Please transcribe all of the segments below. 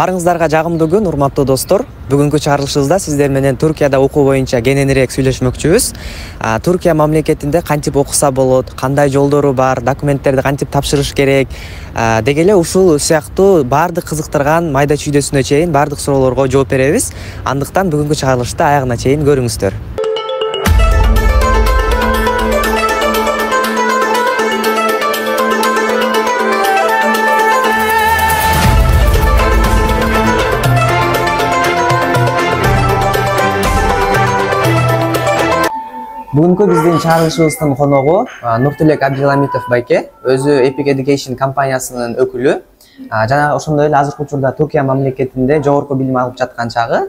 Барыңыздарга жагымдуу күн, урматтуу достор. Бүгүнкү чыгарылышыбызда сиздер менен Түркияда окуу боюнча кененирээк сүйлөшмөкчүбүз. Түркия мамлекетинде кантип окуса болот, кандай жолдору бар, документтерди кантип тапшырыш керек деги эле ушул сыяктуу баардык кызыктырган майда чүйдөсүнө чейин баардык суроолорго жооп беребиз. Андыктан бүгүнкү чыгарылышты аягына чейин көрүңүздөр. Бүгүнкү биздин чыгарылышыбыздын коногу Нуртулек Абдиламитов байке, өзү Epic Education компаниясынын өкүлү. Жана ошондой эле азыркы учурда Түркия мамлекетинде жогорку билим алып жаткан чагы,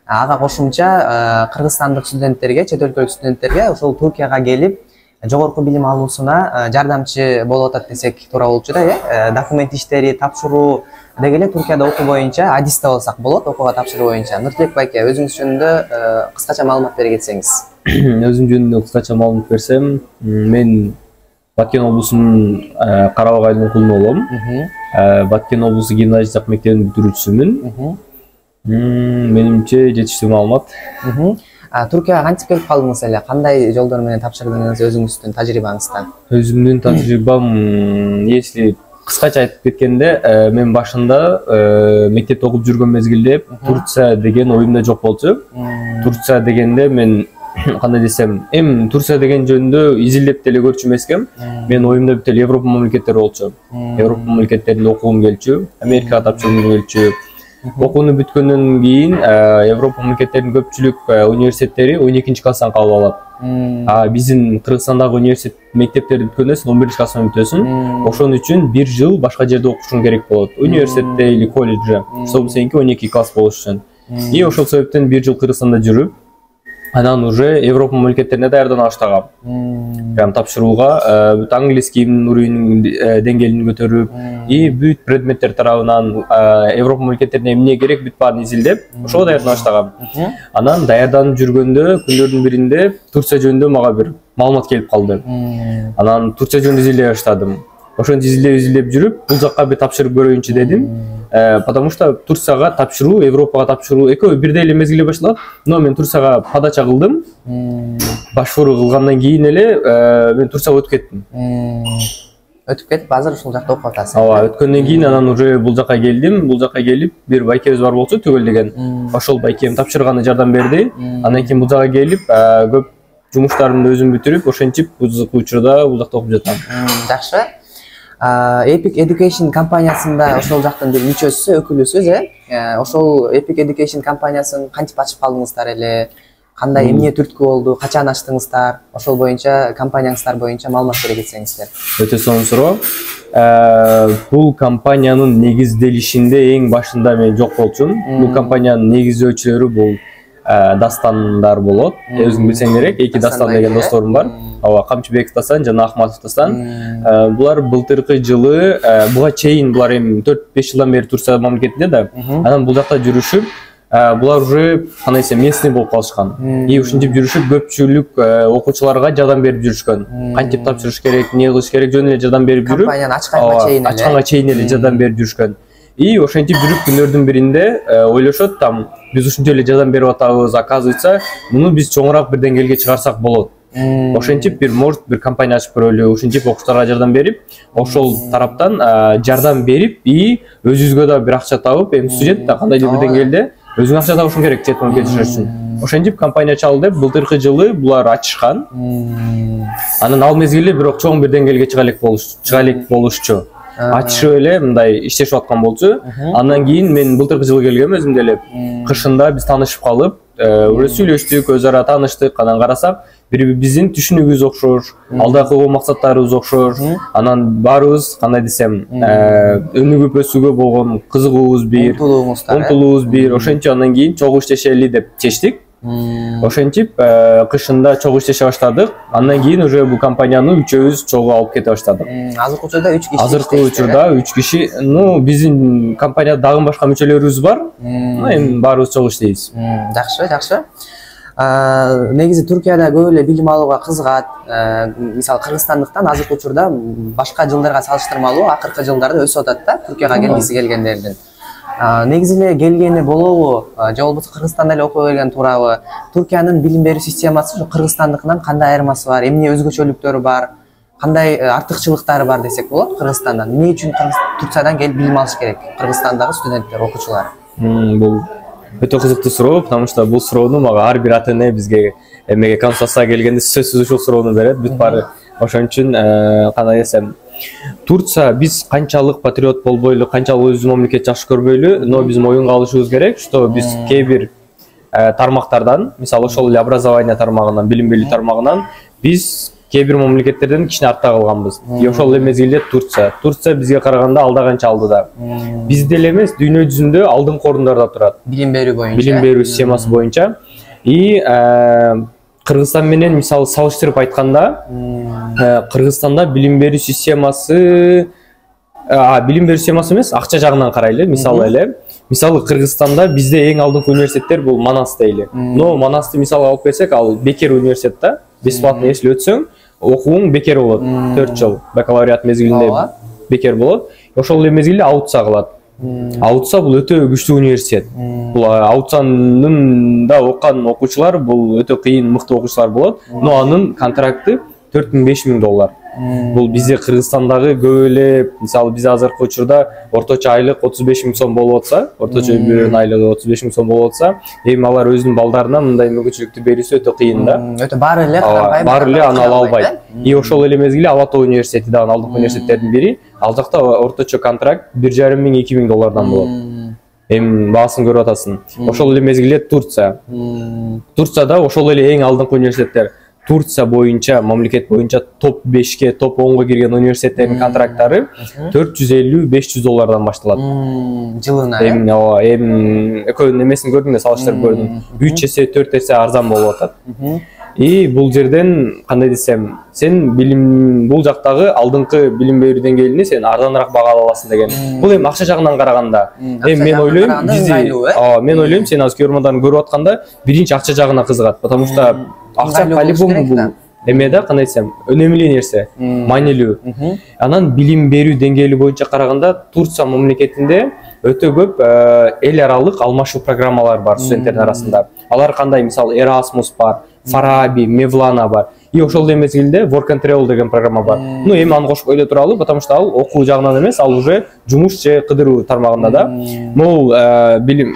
ага кошумча кыргызстандык студенттерге, чет өлкөлүк студенттерге ошол Түркияга келип жогорку билим алуусуна жардамчы болуп атат десек туура болчу да, документ иштери, тапшыруу деги эле Түркияда окуу боюнча адисте болсак болот, окууга тапшыруу боюнча. Нуртулек байке, өзүңүз жөнүндө кыскача маалымат бере кетсеңиз. Өзүм жөнүндө кыскача маалымат берсем, мен Баткен облусунун Карабак айылынын кулуну болом. Баткен облусу гимназиялык мектебинин бүтүрүүчүсүмүн. Менимче жетиштүү маалымат. Түркияга кантип келип калдыңыз эле? Кандай жолдор менен тапшырдыңыз өзүңүздүн тажрыйбаңыздан? Өзүмдүн тажрыйбам, если кыскача айтып кеткенде, мен башында мектепте окуп жүргөн мезгилде Турция деген оюмда жок болчу. Турция дегенде мен кандай десем, Турция деген жөнүндө изилдеп деле көрчү эмескем. Мен оюмда бүт эле Европа мамлекеттери болчу. Европа мамлекеттеринде окугум келчү, Америкага тапшыргым келчү. Окууну бүткөндөн кийин Европа мамлекеттеринин көпчүлүк университеттери 12 класстан кабыл алат. Биздин Кыргызстандагы университет мектептерди бүткөндө сен 11 класстан бүтөсүң. Ошон үчүн 1 жыл башка жерде окушуң керек болот. Университетте или колледжде. Чтобы сеники 12 класс болуш үчүн. И ошол себептен 1 жыл Кыргызстанда жүрүп, анан уже Европа мамлекеттерине даярдана баштагам. Прям тапшырууга бүт английскийдин уровенин деңгээлин көтөрүп, и бүт предметтер тарабынан Европа мамлекеттерине эмне керек бүт баарын изилдеп, ошого даярдана баштагам. Анан даярданып жүргөндө күндөрдүн биринде Турция жөнүндө мага бир маалымат келип калды. Анан Турция жөнүндө изилдей баштадым. Ошону изилдеп жүрүп, бул жакка бир тапшырып көрөйүнчү дедим. Потому что Турцияга тапшыруу, Европага тапшыруу экөө бирдей эле мезгилде башталат. Но мен Турцияга подача кылдым. Башвуруу кылгандан кийин эле мен Турцияга өтүп кеттим. Өтүп кетип, азыр ушул жакта окуп атасыз. Өткөндөн кийин анан уже бул жакка келдим. Бул жакка келип, бир байкебиз бар болчу, Түгөл деген. Ошол байкем тапшырганы жардам берди. Андан кийин бул жакка келип, көп жумуштарымды өзүм бүтүрүп, ошентип бул учурда бул жакта окуп жатам. Жакшы. Epic Education компаниясында ошол жактын бир мүчөсү, өкүлүсүз, ошол Epic Education компаниясын кантип ачып калдыңыздар эле? Кандай эмне түрткү болду? Качан ачтыңыздар? Ошол боюнча, компанияңыздар боюнча маалымат бере кетсеңиздер. Өтө сонун суроо. Бул компаниянын негизделишинде эң башында мен жок болчумун. Бул компаниянын негиздөөчүлөрү бул Дастандар болот. Өзүң билсең керек, 2 Дастан деген досторум бар. Камчыбеков Дастан жана Ахматов Дастан. Булар былтыркы жылы, буга чейин булар эми 4-5 жылдан бери Турция мамлекетинде да. Анан бул жакта жүрүшүп, булар уже кандай десем, местный болуп калышкан. И ушинтип жүрүшүп, көпчүлүк окуучуларга жардам берип жүрүшкөн. Кантип тапшырыш керек, эмне кылыш керек жөнүндө эле жардам берип жүрүп, компанияны ачканга чейин эле жардам берип жүрүшкөн. И ошентип жүрүп күндөрдүн биринде ойлошот, там биз ушунча эле жардам берип атабыз, оказывается, муну биз чоңураак бир деңгээлге чыгарсак болот. Ошентип может бир компания ачып көрөлү, ушинтип окуучуларга жардам берип, ошол тараптан жардам берип, и өзүбүзгө да бир акча табып, эми студент да кандайдыр бир деңгээлде өзүң акча табышың керек чет мамлекетке үчүн. Ошентип компания чалды деп былтыркы жылы булар ачышкан. Анан ал мезгилде бирок чоң бир деңгээлге чыга элек болушчу. Ачышып эле мындай иштешип аткан болчу. Андан кийин мен былтыркы жылы келгем өзүм деле. Кышында биз таанышып калып, уже сүйлөштүк, өз ара тааныштык. Анан карасак, биздин түшүнүгүбүз окшош, алдагы максаттарыбыз окшош. Анан баарыбыз кандай десем, өнүгүп өсүүгө болгон кызыгуубуз бир, умтулуубуз бир. Ошентип андан кийин чогуу иштешели деп чечтик. Ошентип кышында чогуу иштеше баштадык. Андан кийин уже бул компанияны үчөөбүз чогуу алып кете баштадык. Азыркы учурда 3 киши. Азыркы учурда 3 киши. Биздин компанияда дагы башка мүчөлөрүбүз бар. Эми баарыбыз чогуу иштейбиз. Жакшы. Негизи Түркияда көп эле билим алууга кызыгат. Мисалы кыргызстандыктан азыркы учурда башка жылдарга салыштырмалуу акыркы жылдарда өсүп атат да, Түркияга келгиси келгендердин. негизи эле келгени болобу же болбосо Кыргызстанда эле окуп келген туурабы? Туркиянын билим берүү системасы ушу Кыргызстандыкынан кандай айырмасы бар? Эмне өзгөчөлүктөрү бар? Кандай артыкчылыктары бар десек болот Кыргызстандан? Эмне үчүн Турциядан келип билим алыш керек Кыргызстандагы студенттер, окуучулар? Бул өтө кызыктуу суроо, потому что бул суроону мага ар бир ата эне бизге эмеге консультацияга келгенде сөзсүз ушул суроону берет. Бүт баары ошон үчүн кандай десем, Турция биз канчалык патриот болбойлу, канчалык өзүбүздүн мамлекет жакшы көрбөйлү, но биз моюнга алышыбыз керек, что биз кээ бир тармактардан, мисалы ошол эле образование тармагынан, билим берүү тармагынан биз кээ бир мамлекеттерден кичине артта калганбыз. Ошол эле мезгилде Турция бизге караганда алда канча алдыда. Бизде эле эмес, дүйнө жүзүндө алдыңкы орундарда турат. Билим берүү боюнча. Билим берүү системасы боюнча. И Кыргызстан менен мисалы салыштырып айтканда, Кыргызстанда билим берүү системасы эмес, акча жагынан карайлы. Мисалы Кыргызстанда бизде эң алдыңкы университеттер бул Манас дейли. Но Манасты мисалы алып келсек, ал бекер университет да. Бесплатно если өтсөң, окууң бекер болот. 4 жыл бакалавриат мезгилинде бекер болот. Ошол эле мезгилде аутса кылат. Аутса бул өтө күчтүү университет. Бул аутсанын да окуган окуучулар бул өтө кыйын, мыкты окуучулар болот. Но анын контракты $4000-$5000. Бул бизде Кыргызстандагы көп эле, мисалы биз азыркы учурда орточо айлык 35 000 сом болуп атса, орточо бирөөнүн айлыгы 35 000 сом болуп атса, эми алар өзүнүн балдарына мындай мүмкүнчүлүктү берүүсү өтө кыйын да. Өтө баары эле баары эле аны ала албайт. И ошол эле мезгилде Ала Тоо университети да алдыңкы университеттердин бири. Ал жакта орточо контракт $1500-$2000 болот. Эми баасын көрүп атасың. Ошол эле мезгилде Турцияда ошол эле эң алдыңкы университеттер. Турция боюнча, мамлекет боюнча топ 5-ке, топ 10-го кирген университеттердин контракттары $450-$500 башталат. Жылына. Эми экөөнүн эмесин көрдүм, салыштырып көрдүм. 3 эсе, 4 эсе арзан болуп атат. И бул жерден кандай десем, сен билим бул жактагы алдыңкы билим берүү деңгээлине сен арзаныраак бага ала аласың деген. Бул эми акча жагынан караганда. Мен ойлойм, сен азыр көрмөдөн көрүп атканда биринчи акча жагына кызыгат, потому что акча по-любому бул эме да, кандай десем, өнөмлүү нерсе, маанилүү. Анан билим берүү деңгээли боюнча караганда Турция мамлекетинде өтө көп эл аралык алмашуу программалар бар студенттердин арасында. Алар кандай, мисалы Erasmus бар, Farabi, Mevlana бар. И ошол эле мезгилде Work and Travel деген программа бар. Ну эми аны кошуп койдо туралы, потому что ал окуу жагынан эмес, ал уже жумуш же кыдыруу тармагында да. Могул билим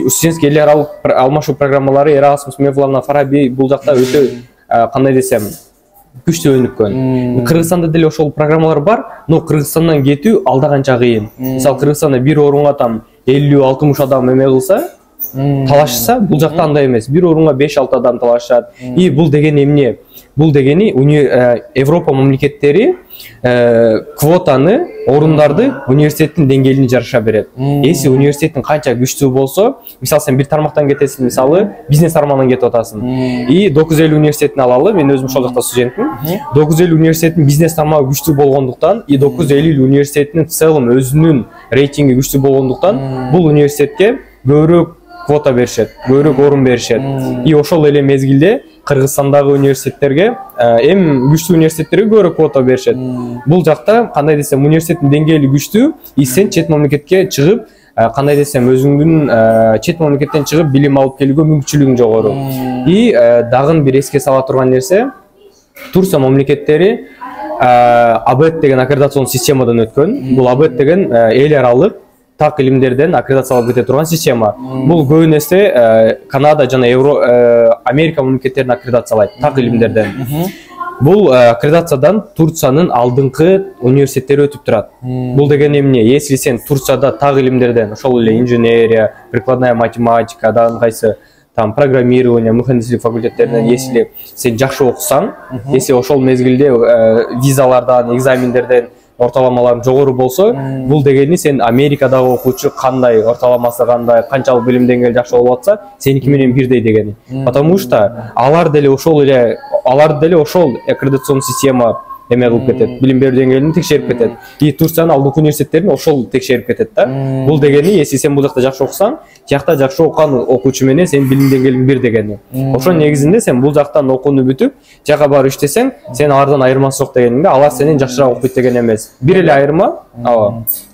студентский эл аралык алмашуу программалары Erasmus, Mevlana, Farabi бул жакта өтө кандай десем, күчтүү өнүккөн. Кыргызстанда деле ошол программалар бар, но Кыргызстандан кетүү алда канча кыйын. Мисалы Кыргызстанда бир орунга там 50-60 адам эме кылса, талашса, бул жакта андай эмес. Бир орунга 5-6 адам талашат. И бул дегени эмне? Бул дегени Европа мамлекеттери квотаны, орундарды университеттин деңгээлине жараша берет. Если университеттин канча күчтүү болсо, мисалы сен бир тармактан кетесиң, мисалы бизнес тармагынан кетип атасың. И 950 университетин алалы, мен өзүм ошол жакта студентмин. 950 университеттин бизнес тармагы күчтүү болгондуктан и 950 университетинин в целом өзүнүн рейтинги күчтүү болгондуктан бул университетке көбүрөөк квота беришет, көбүрөөк орун беришет. И ошол эле мезгилде Кыргызстандагы университеттерге, эми күчтүү университеттерге көбүрөөк квота беришет. Бул жакта кандай десем, университеттин деңгээли күчтүү, и сен чет мамлекетке чыгып, кандай десем, өзүңдүн чет мамлекеттен чыгып билим алып келүүгө мүмкүнчүлүгүң жогору. И дагы бир эске сала турган нерсе, Турция мамлекеттери АБЭТ деген аккредитацион системадан өткөн. Бул АБЭТ деген эл аралык так илимдерден аккредитациялап кете турган система. Бул көбүнесе Канада жана Америка мамлекеттерин аккредитациялайт так илимдерден. Бул аккредитациядан Турциянын алдыңкы университеттери өтүп турат. Бул деген эмне? Если сен Турцияда так илимдерден, ошол эле инженерия, прикладная математика, дагы кайсы там программирование, механизмдик факультеттеринен если сен жакшы окусаң, если ошол мезгилде визалардан, экзамендерден орталамалар жогору болсо, бул дегени сен Америкадагы окуучу кандай, орталамасы кандай, канчалык билим деңгээли жакшы болуп атса, сеники менен бирдей дегени. Потому что алар деле ошол аккредитацион система эме кылып кетет, билим берүү деңгээлин текшерип кетет. И Турциянын алдыңкы университеттерин ошол текшерип кетет да. Бул дегени, если сен бул жакта жакшы окусаң, тиякта жакшы окуган окуучу менен сенин билим деңгээлиң бир дегени. Ошол негизинде сен бул жактан окууну бүтүп, тияка барып иштесең, сен алардан айырмасы жок дегениңде, алар сенен жакшыраак окуйт деген эмес. Бир эле айырма.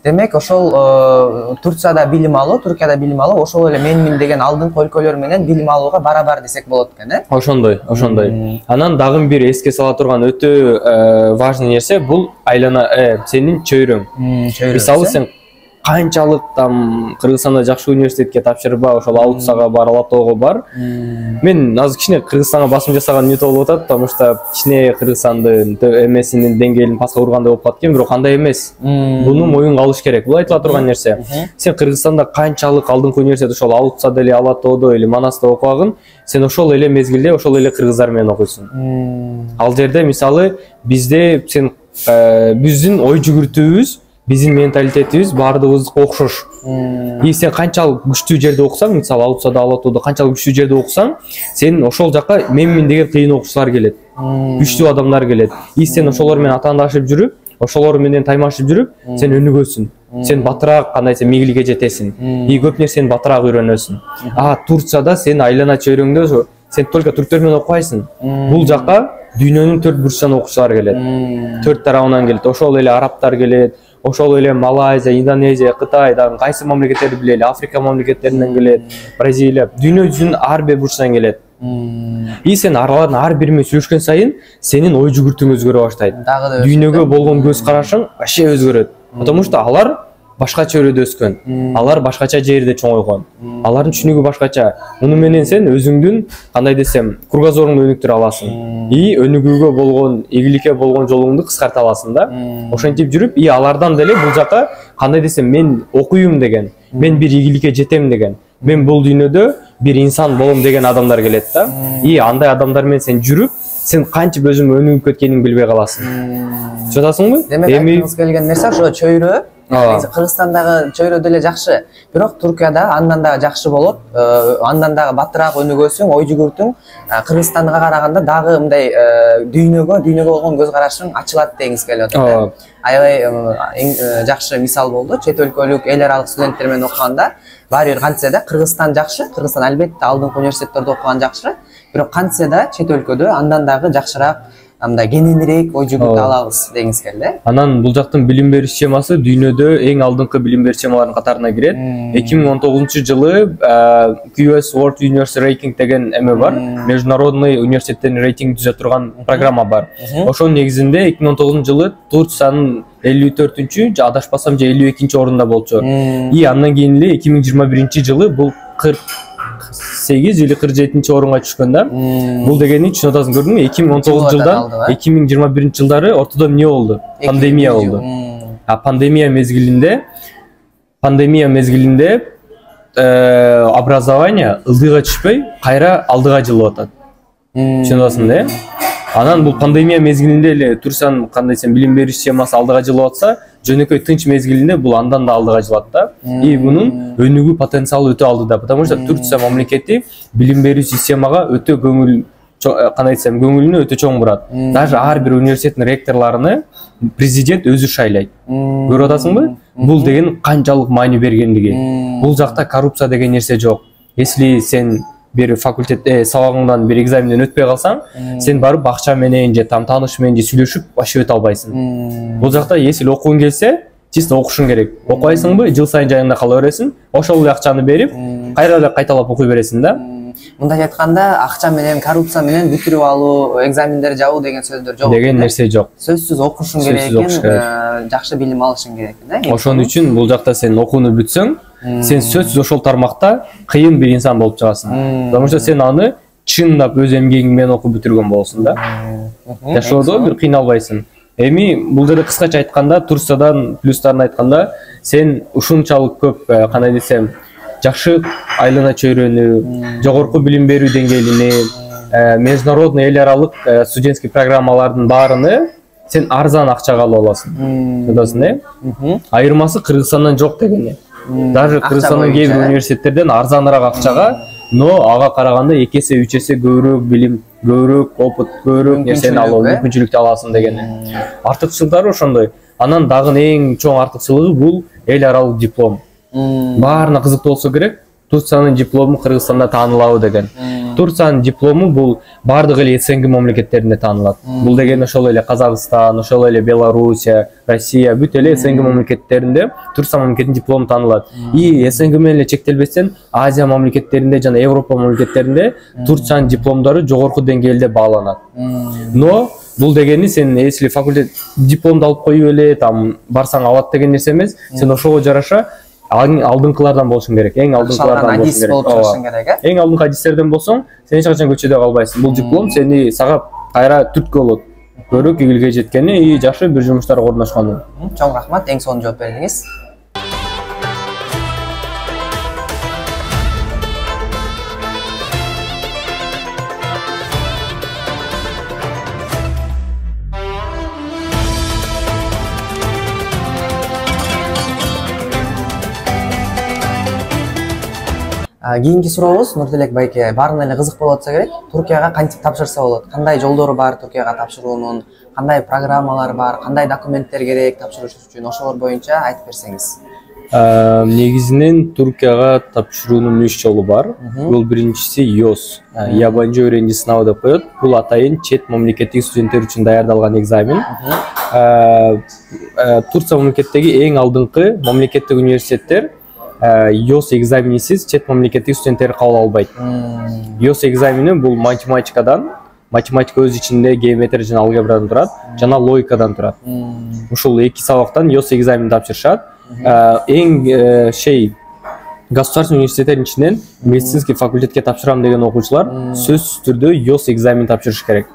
Демек ошол Турцияда билим алуу, Түркияда билим алуу ошол эле менмин деген алдыңкы өлкөлөр менен билим алууга барабар десек болот экен, э? Ошондой. Анан дагы бир эске сала турган өтө важный нерсе бул айлана сенин чөйрөң. Мисалы сен канчалык там Кыргызстанда жакшы университетке тапшырба, ошол аутсага бар, Алатоого бар. Мен азыр кичине Кыргызстанга басым жасаган үмүт болуп атат, потому что кичине Кыргызстандын эмесинин деңгээлин паска ургандай болуп калат экен, бирок андай эмес. Буну моюнга алыш керек. Бул айтыла турган нерсе. Сен Кыргызстанда канчалык алдыңкы университет ошол Аутсада эле, Алатоодо эле, Манаста окуган, сен ошол эле мезгилде ошол эле кыргыздар менен окуйсуң. Ал жерде мисалы бизде сен биздин ой жүгүртүүбүз, биздин менталитетибиз баардыгыбыз окшош. И сен канчалык күчтүү жерде окусаң, мисалы Аутсада, Алатоодо канчалык күчтүү жерде окусаң, сен ошол жака менмин деген кыйын окуучулар келет. Күчтүү адамдар келет. И сен ошолор менен атаандашып жүрүп, ошолор менен таймашып жүрүп, сен өнүгөсүң. Сен батыраак кандай сен мегиликке жетесиң. И көп нерсени батыраак үйрөнөсүң. Турцияда сен айлана чөйрөңдө сен только түрктөр менен окубайсың. Бул жака дүйнөнүн 4 бурчунан окуучулар келет. 4 тарабынан келет. Ошол эле арабтар келет. Ошол эле Малайзия, Индонезия, Кытай, дагы кайсы мамлекеттерди билели, Африка мамлекеттеринен келет, Бразилия, дүйнө жүзүнүн ар бир бурчунан келет. И сен алардын ар бири менен сүйлөшкөн сайын сенин ой жүгүртүүң өзгөрө баштайт. Дүйнөгө болгон көз карашың вообще өзгөрөт. Потому что алар башкача өрөдө өскөн. Алар башкача жерде чоңойгон. Алардын түшүнүгү башкача. Муну менен сен өзүңдүн кандай десем, кругозоруңду өнүктүрө аласың. И өнүгүүгө болгон, ийгиликке болгон жолуңду кыскарта аласың да. Ошентип жүрүп, и алардан деле бул жака кандай десем, мен окуйм деген, мен бир ийгиликке жетем деген, мен бул дүйнөдө бир инсан болом деген адамдар келет да. И андай адамдар менен сен жүрүп, сен кантип өзүң өнүгүп кеткениңди билбей каласың. Түшүнөсүңбү? Демек айткыңыз келген нерсе ошо чөйрө. Кыргызстандагы чөйрө деле жакшы, бирок Түркияда андан дагы жакшы болот. Андан дагы батыраак өнүгөсүң, ой жүгүртүң. Кыргызстанга караганда дагы мындай дүйнөгө болгон көз карашың ачылат дегиңиз келип атат. Аябай эң жакшы мисал болду. Чет өлкөлүк эл аралык студенттер менен окуганда баары бир кантсе да Кыргызстан жакшы. Кыргызстан албетте алдыңкы университеттерде окуган жакшы. Бирок кантсе да чет өлкөдө андан дагы жакшыраак, андай кененирээк ой жүгүртө алабыз дегиңиз келди. Анан бул жактын билим бериш схемасы дүйнөдө эң алдыңкы билим бериш схемаларынын катарына кирет. 2019-жылы QS World University Ranking деген эме бар. Международный университеттердин рейтинги түзө турган программа бар. Ошонун негизинде 2019-жылы Турциянын 54-чү, же адашпасам же 52-чи орунда болчу. И андан кийин эле 2021-жылы бул 48 или 47-чи орунга түшкөн да. Бул дегени түшүнүп атасың, көрдүңбү? 2019-жылдан 2021-жылдары ортодо эмне болду? Пандемия болду. Пандемия мезгилинде образование ылдыйга түшпөй, кайра алдыга жылып атат. Түшүнүп атасың да? Анан бул пандемия мезгилинде эле Турциянын кандай десем билим бериш схемасы алдыга жылып атса, жөнөкөй тынч мезгилинде бул андан да алдыга жылат да. И бунун өнүгүү потенциалы өтө алдыда, потому что Турция мамлекети билим берүү системага өтө кандай десем, көңүлүнө өтө чоң бурат. Даже ар бир университеттин ректорлорун президент өзү шайлайт. Көрүп атасыңбы? Бул деген канчалык маани бергендиги. Бул жакта коррупция деген нерсе жок. Если сен бир факультет сабагыңдан бир экзаменден өтпөй калсаң, сен барып акча менен же тааныш менен же сүйлөшүп вообще өтө албайсың. Бул жакта если окугуң келсе, чисто окушуң керек. Окуйсуңбу, жыл сайын жайыңда кала бересиң, ошол эле акчаны берип, кайра эле кайталап окуй бересиң да. Мындай айтканда, акча менен, коррупция менен бүтүрүп алуу, экзамендер жабуу деген сөздөр жок. Деген нерсе жок. Сөзсүз окушуң керек экен, жакшы билим алышың керек экен. Ошон үчүн бул жакта сен окууну бүтсөң, сен сөзсүз ошол тармакта кыйын бир инсан болуп чыгасың. Потому что сен аны чындап өз эмгегиң менен окуп бүтүргөн болосуң да. Жашоодо бир кыйналбайсың. Эми бул жерде кыскача айтканда, Турциядан плюстарын айтканда, сен ушунчалык көп, кандай десем, жакшы айлана чөйрөнү, жогорку билим берүү деңгээлини, международный эл аралык студентский программалардын баарыны сен арзан акчага ала аласың. Көрдүңүзбү? Айырмасы Кыргызстандан жок дегени. Даже Кыргызстандын кээ бир университеттерден арзаныраак акчага, но ага караганда 2 эсе 3 эсе көбүрөөк билим, көбүрөөк опыт, көбүрөөк нерсени алуу мүмкүнчүлүктү аласың дегени. Артыкчылыктары ошондой. Анан дагы эң чоң артыкчылыгы бул эл аралык диплом. Баарына кызыктуу болсо керек. Турциянын диплому Кыргызстанда таанылабы деген. Турциянын диплому бул бардык эле СНГ мамлекеттеринде таанылат. Бул деген ошол эле Казакстан, ошол эле Белоруссия, Россия, бүт эле СНГ мамлекеттеринде Турция мамлекетинин диплому таанылат. И СНГ менен эле чектелбестен Азия мамлекеттеринде жана Европа мамлекеттеринде Турциянын дипломдору жогорку деңгээлде бааланат. Но бул дегени сен если факультет дипломду алып коюп эле там барсаң алат деген нерсе эмес. Сен ошого жараша алдыңкылардан болушуң керек. Эң алдыңкылардан болушуң керек. Эң алдыңкы адистерден болсоң, сен эч качан көчөдө калбайсың. Бул диплом сени сага кайра түрткү болот. Көрүк игилге жеткени и жакшы бир жумуштарга орношкону. Чоң рахмат, эң сонун жооп бердиңиз. Кийинки сурообуз Нуртилек байке баарына эле кызык болуп атса керек. Туркияга кантип тапшырса болот? Кандай жолдору бар Туркияга тапшыруунун? Кандай программалар бар? Кандай документтер керек тапшырыш үчүн? Ошолор боюнча айтып берсеңиз. Негизинен Туркияга тапшыруунун 3 жолу бар. Бул биринчиси ЙОС, ябанчы öğrenci сынабы деп коет. Бул атайын чет мамлекеттик студенттер үчүн даярдалган экзамен. Турция мамлекеттеги эң алдыңкы мамлекеттик университеттер ЙОС экзаменисиз чет мамлекеттик студенттер кабыл албайт. ЙОС экзамени бул математика өз ичинде геометрия жана алгебрадан турат, жана логикадан турат. Ушул 2 сабактан ЙОС экзаменин тапшырышат. Эң государственный университеттердин ичинен медицинский факультетке тапшырам деген окуучулар сөзсүз түрдө ЙОС экзаменин тапшырыш керек.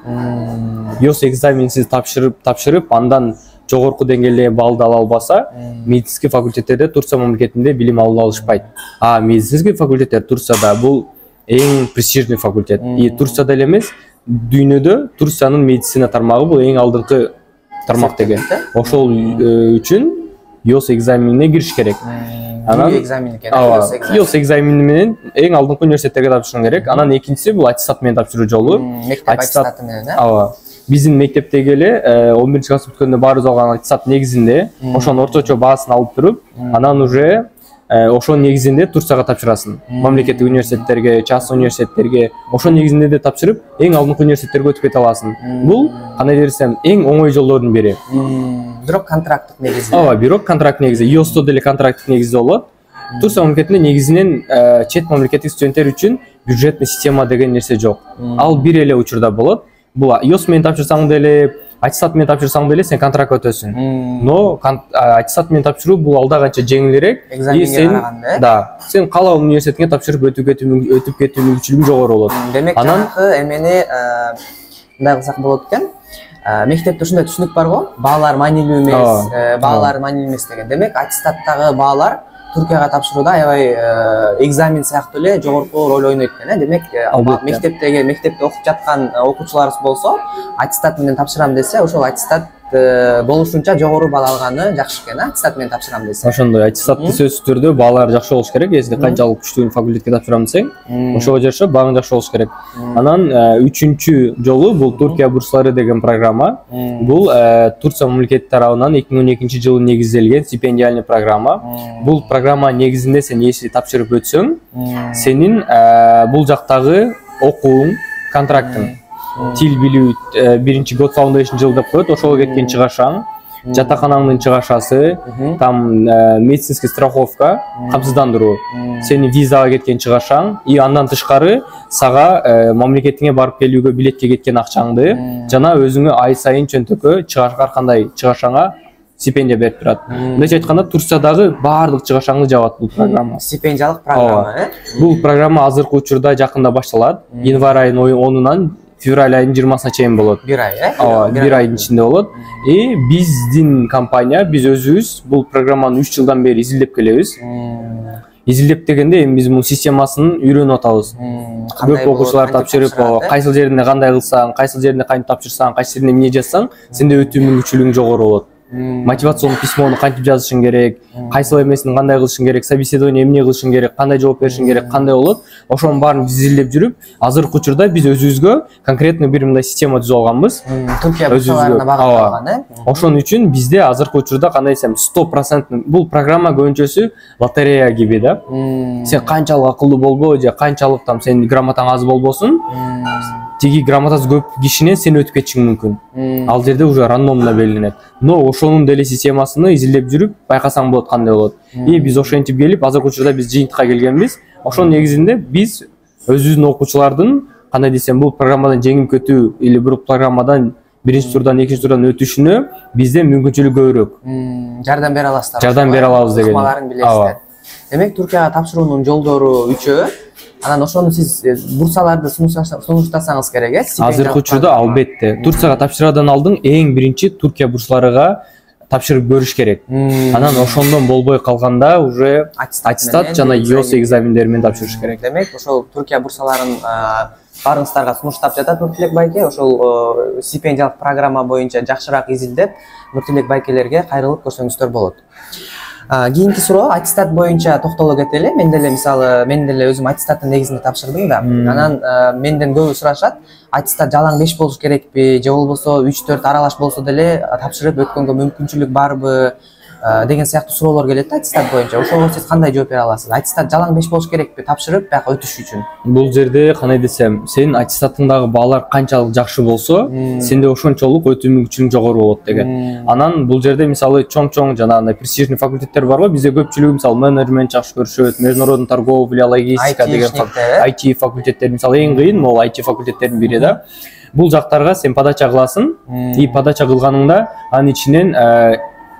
ЙОС экзаменисиз тапшырып, андан жогорку деңгээлде балды ала албаса, медицинский факультеттерде Турция мамлекетинде билим ала алышпайт. Медицинский факультеттер Турцияда бул эң престижный факультет. И Турцияда эле эмес, дүйнөдө Турциянын медицина тармагы бул эң алдыңкы тармак деген. Ошол үчүн ЙОС экзаменине кириш керек. Анан ЙОС экзамени менен эң алдыңкы университеттерге тапшырыш керек. Анан экинчиси бул аттестат менен тапшыруу жолу. Мектеп аттестаты менен, Биздин мектептеги эле 11-класс бүткөндө баарыбыз алган аттестат негизинде ошонун орточо баасын алып туруп, анан уже ошонун негизинде Турцияга тапшырасың. Мамлекеттик университеттерге, частный университеттерге, ошонун негизинде де тапшырып, эң алдыңкы университеттерге өтүп кете аласың. Бул кандай десем, эң оңой жолдордун бири. Бирок контракттык негизде. Бирок контракт негизи. ЙОСто деле контракттык негизде болот. Турция мамлекетинде негизинен чет мамлекеттик студенттер үчүн бюджетный система деген нерсе жок. Ал бир эле учурда болот. Бул ЙОС менен тапшырсаң деле, аттестат менен тапшырсаң деле сен контракт өтөсүң. Но аттестат менен тапшыруу бул алда канча жеңилирээк. Экзаменге караганда, сен каалаган университетке тапшырып өтүп кетүү мүмкүнчүлүгү жогору болот. Демек, жанагы эмени мындай кылсак болот экен. Мектепте ушундай түшүнүк бар го, баалар маанилүү эмес, баалар маанилүү эмес деген. Демек, аттестаттагы баалар Туркияга тапшырууда аябай экзамен сыяктуу эле жогорку роль ойнойт экен. Демек, мектепте окуп жаткан окуучуларыбыз болсо, аттестат менен тапшырам десе, ошол аттестат болушунча жогору баал алганы жакшы экен, аттестат менен тапшырам десе. Ошондой аттестатты сөзсүз түрдө баалар жакшы болуш керек. Если канчалык күчтүү факультетке тапшырам десең, ошого жараша бааң жакшы болуш керек. Анан үчүнчү жолу бул Туркия бурслары деген программа. Бул Турция мамлекети тарабынан 2012-жылы негизделген стипендиальный программа. Бул программа негизинде сен если тапшырып өтсөң, сенин бул жактагы окууң, контрактың, тил билүү, биринчи God Foundation жыл деп коет, ошого кеткен чыгашаң, жатаканаңдын чыгашасы, там медицинский страховка, камсыздандыруу, сени визага кеткен чыгашаң, и андан тышкары сага мамлекетиңе барып келүүгө билетке кеткен акчаңды жана өзүңө ай сайын чөнтөккө ар кандай чыгашаңа стипендия берип турат. Мындайча айтканда, Турциядагы баардык чыгашаңды жабат бул программа. Стипендиялык программа, Бул программа азыркы учурда жакында башталат. Январь айынын 10-унан февраль айынын 20-сына чейин болот. Бир ай, бир айдын ичинде болот. И биздин компания, биз өзүбүз бул программаны 3 жылдан бери изилдеп келебиз. Изилдеп дегенде эми биз бул системасын үйрөнүп атабыз. Көп окуучулар тапшырып, кайсыл жерине кандай кылсаң, кайсыл жерине кантип тапшырсаң, кайсы жерине эмне жазсаң, сенде өтүү мүмкүнчүлүгүң жогору болот. мотивационный письмону кантип жазышың керек, кайсыл эмесин кандай кылышың керек, собеседование эмне кылышың керек, кандай жооп беришиң керек, кандай болот, ошонун баарын биз изилдеп жүрүп, азыркы учурда биз өзүбүзгө конкретно бир мындай система түзүп алганбыз. Түркия бурсаларына багытталган, Ошон үчүн бизде азыркы учурда кандай десем 100% бул программа көбүнчөсү лотерея gibi да. Сен канчалык акылдуу болбо же канчалык там сенин грамотаң аз болбосун, тиги грамотасы көп кишинен сен өтүп кетишиң мүмкүн. Ал жерде уже рандомно белгиленет. Но ошонун деле системасын изилдеп жүрүп байкасаң болот кандай болот. И биз ошентип келип, азыркы учурда биз жыйынтыкка келгенбиз. Ошонун негизинде биз өзүбүздүн окуучулардын кандай десем бул программадан жеңип кетүү или бир программадан биринчи турдан экинчи турдан өтүшүнө бизде мүмкүнчүлүк көбүрөөк. Жардам бере аласыздар. Жардам бере алабыз деген. Ыкмаларын билесиздер. Демек Түркияга тапшыруунун жолдору үчөө. Анан ошону сиз бурсаларды сунуштасаңыз керек, Азыркы учурда албетте. Турцияга тапшыруудан алдын эң биринчи Түркия бурсларыга тапшырып көрүш керек. Анан ошондон болбой калганда уже аттестат жана ИОС экзамендери менен тапшырыш керек. Демек ошол Түркия бурсаларын баарыңыздарга сунуштап жатат Нуртилек байке. Ошол стипендиялык программа боюнча жакшыраак изилдеп, Нуртилек байкелерге кайрылып көрсөңүздөр болот. Кийинки суроо аттестат боюнча токтоло кетели. Мен деле өзүм аттестаттын негизинде тапшырдым да. Анан менден көбү сурашат, аттестат жалаң 5 болуш керекпи же болбосо 3-4 аралаш болсо деле тапшырып өткөнгө мүмкүнчүлүк барбы деген сыяктуу суроолор келет да аттестат боюнча. Ошого сиз кандай жооп бере аласыз? Аттестат жалаң 5 болуш керекпи тапшырып, бияка өтүш үчүн? Бул жерде кандай десем, сенин аттестатыңдагы баалар канчалык жакшы болсо, сенде ошончолук өтүү мүмкүнчүлүгүң жогору болот деген. Анан бул жерде мисалы чоң жанагындай престижный факультеттер барбы? Бизде көпчүлүгү мисалы менеджмент жакшы көрүшөт, международный торговля, логистика деген IT факультеттер мисалы эң кыйын, могул IT факультеттердин бири да. Бул жактарга сен подача кыласың, и подача кылганыңда анын ичинен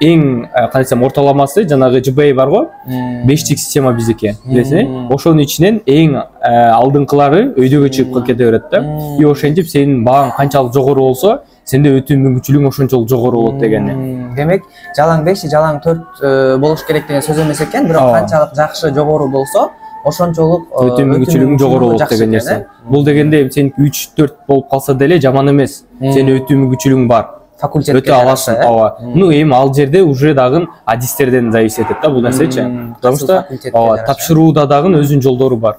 эң кандай десем ортоламасы жанагы GPA барго, 5тик система биздики, билесиңби? Ошонун ичинен эң алдыңкылары өйдөгө чыгып кете берет да. И ошентип сенин бааң канчалык жогору болсо, сенде өтүү мүмкүнчүлүгүң ошончолук жогору болот дегени. Демек, жалаң 5, жалаң 4 болуш керек деген сөз эмес экен, бирок канчалык жакшы жогору болсо, ошончолук өтүү мүмкүнчүлүгүң жогору болот деген нерсе. Бул дегенде сеники 3-4 болуп калса деле жаман эмес. Сенин өтүү мүмкүнчүлүгүң бар. Факультетке өтө аласың. Ну эми ал жерде уже дагы адистерден зависит этет да бул нерсечи. Потому что тапшырууда дагы өзүнүн жолдору бар.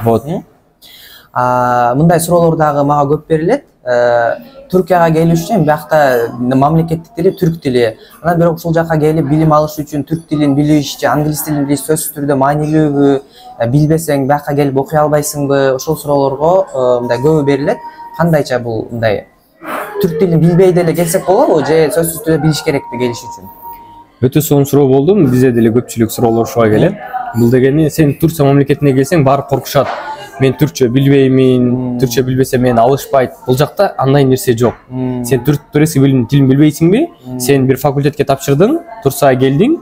Вот. Мындай суроолор дагы мага көп берилет. Түркияга келиш үчүн биякта мамлекеттик тили түрк тили. Анан бирок ушул жакка келип билим алыш үчүн түрк тилин билиш же англис тилин билиш сөзсүз түрдө маанилүүбү? Билбесең биякка келип окуй албайсыңбы? Ошол суроолорго мындай көбү берилет. Кандайча бул мындай түрк тилин билбей деле келсек болобу же сөзсүз түрдө билиш керекпи келиш үчүн? Өтө сонун суроо болду. Бизде деле көпчүлүк суроолор ушуга келет. Бул дегени сен Турция мамлекетине келсең баары коркушат. Мен түркчө билбеймин, түркчө билбесем мени алышпайт. Бул жакта андай нерсе жок. Сен турецкий тилин билбейсиңби? Сен бир факультетке тапшырдың, Турцияга келдиң.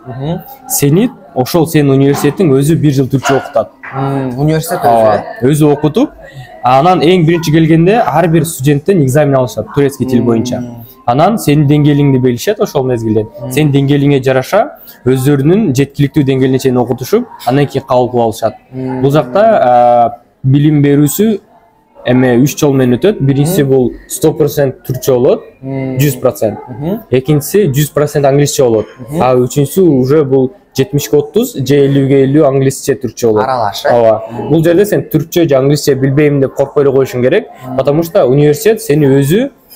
Сени ошол сенин университетиң өзү 1 жыл түркчө окутат. Университет өзү окутуп, анан эң биринчи келгенде ар бир студенттен экзамен алышат турецкий тил боюнча. Анан сенин деңгээлиңди белгилешет ошол мезгилде. Сенин деңгээлиңе жараша өздөрүнүн жеткиликтүү деңгээлине чейин окутушуп, андан кийин кабыл кылып алышат. Бул жакта билим берүүсү эме 3 жол менен өтөт. Биринчиси бул 100% түркчө болот, 100%. Экинчиси 100% англисче болот. А үчүнчүсү уже бул 70-30 же 50-50 англисче түркчө болот. Аралаш. Бул жерде сен түркчө же англисче билбейм деп коркпой эле коюшуң керек, потому что университет сени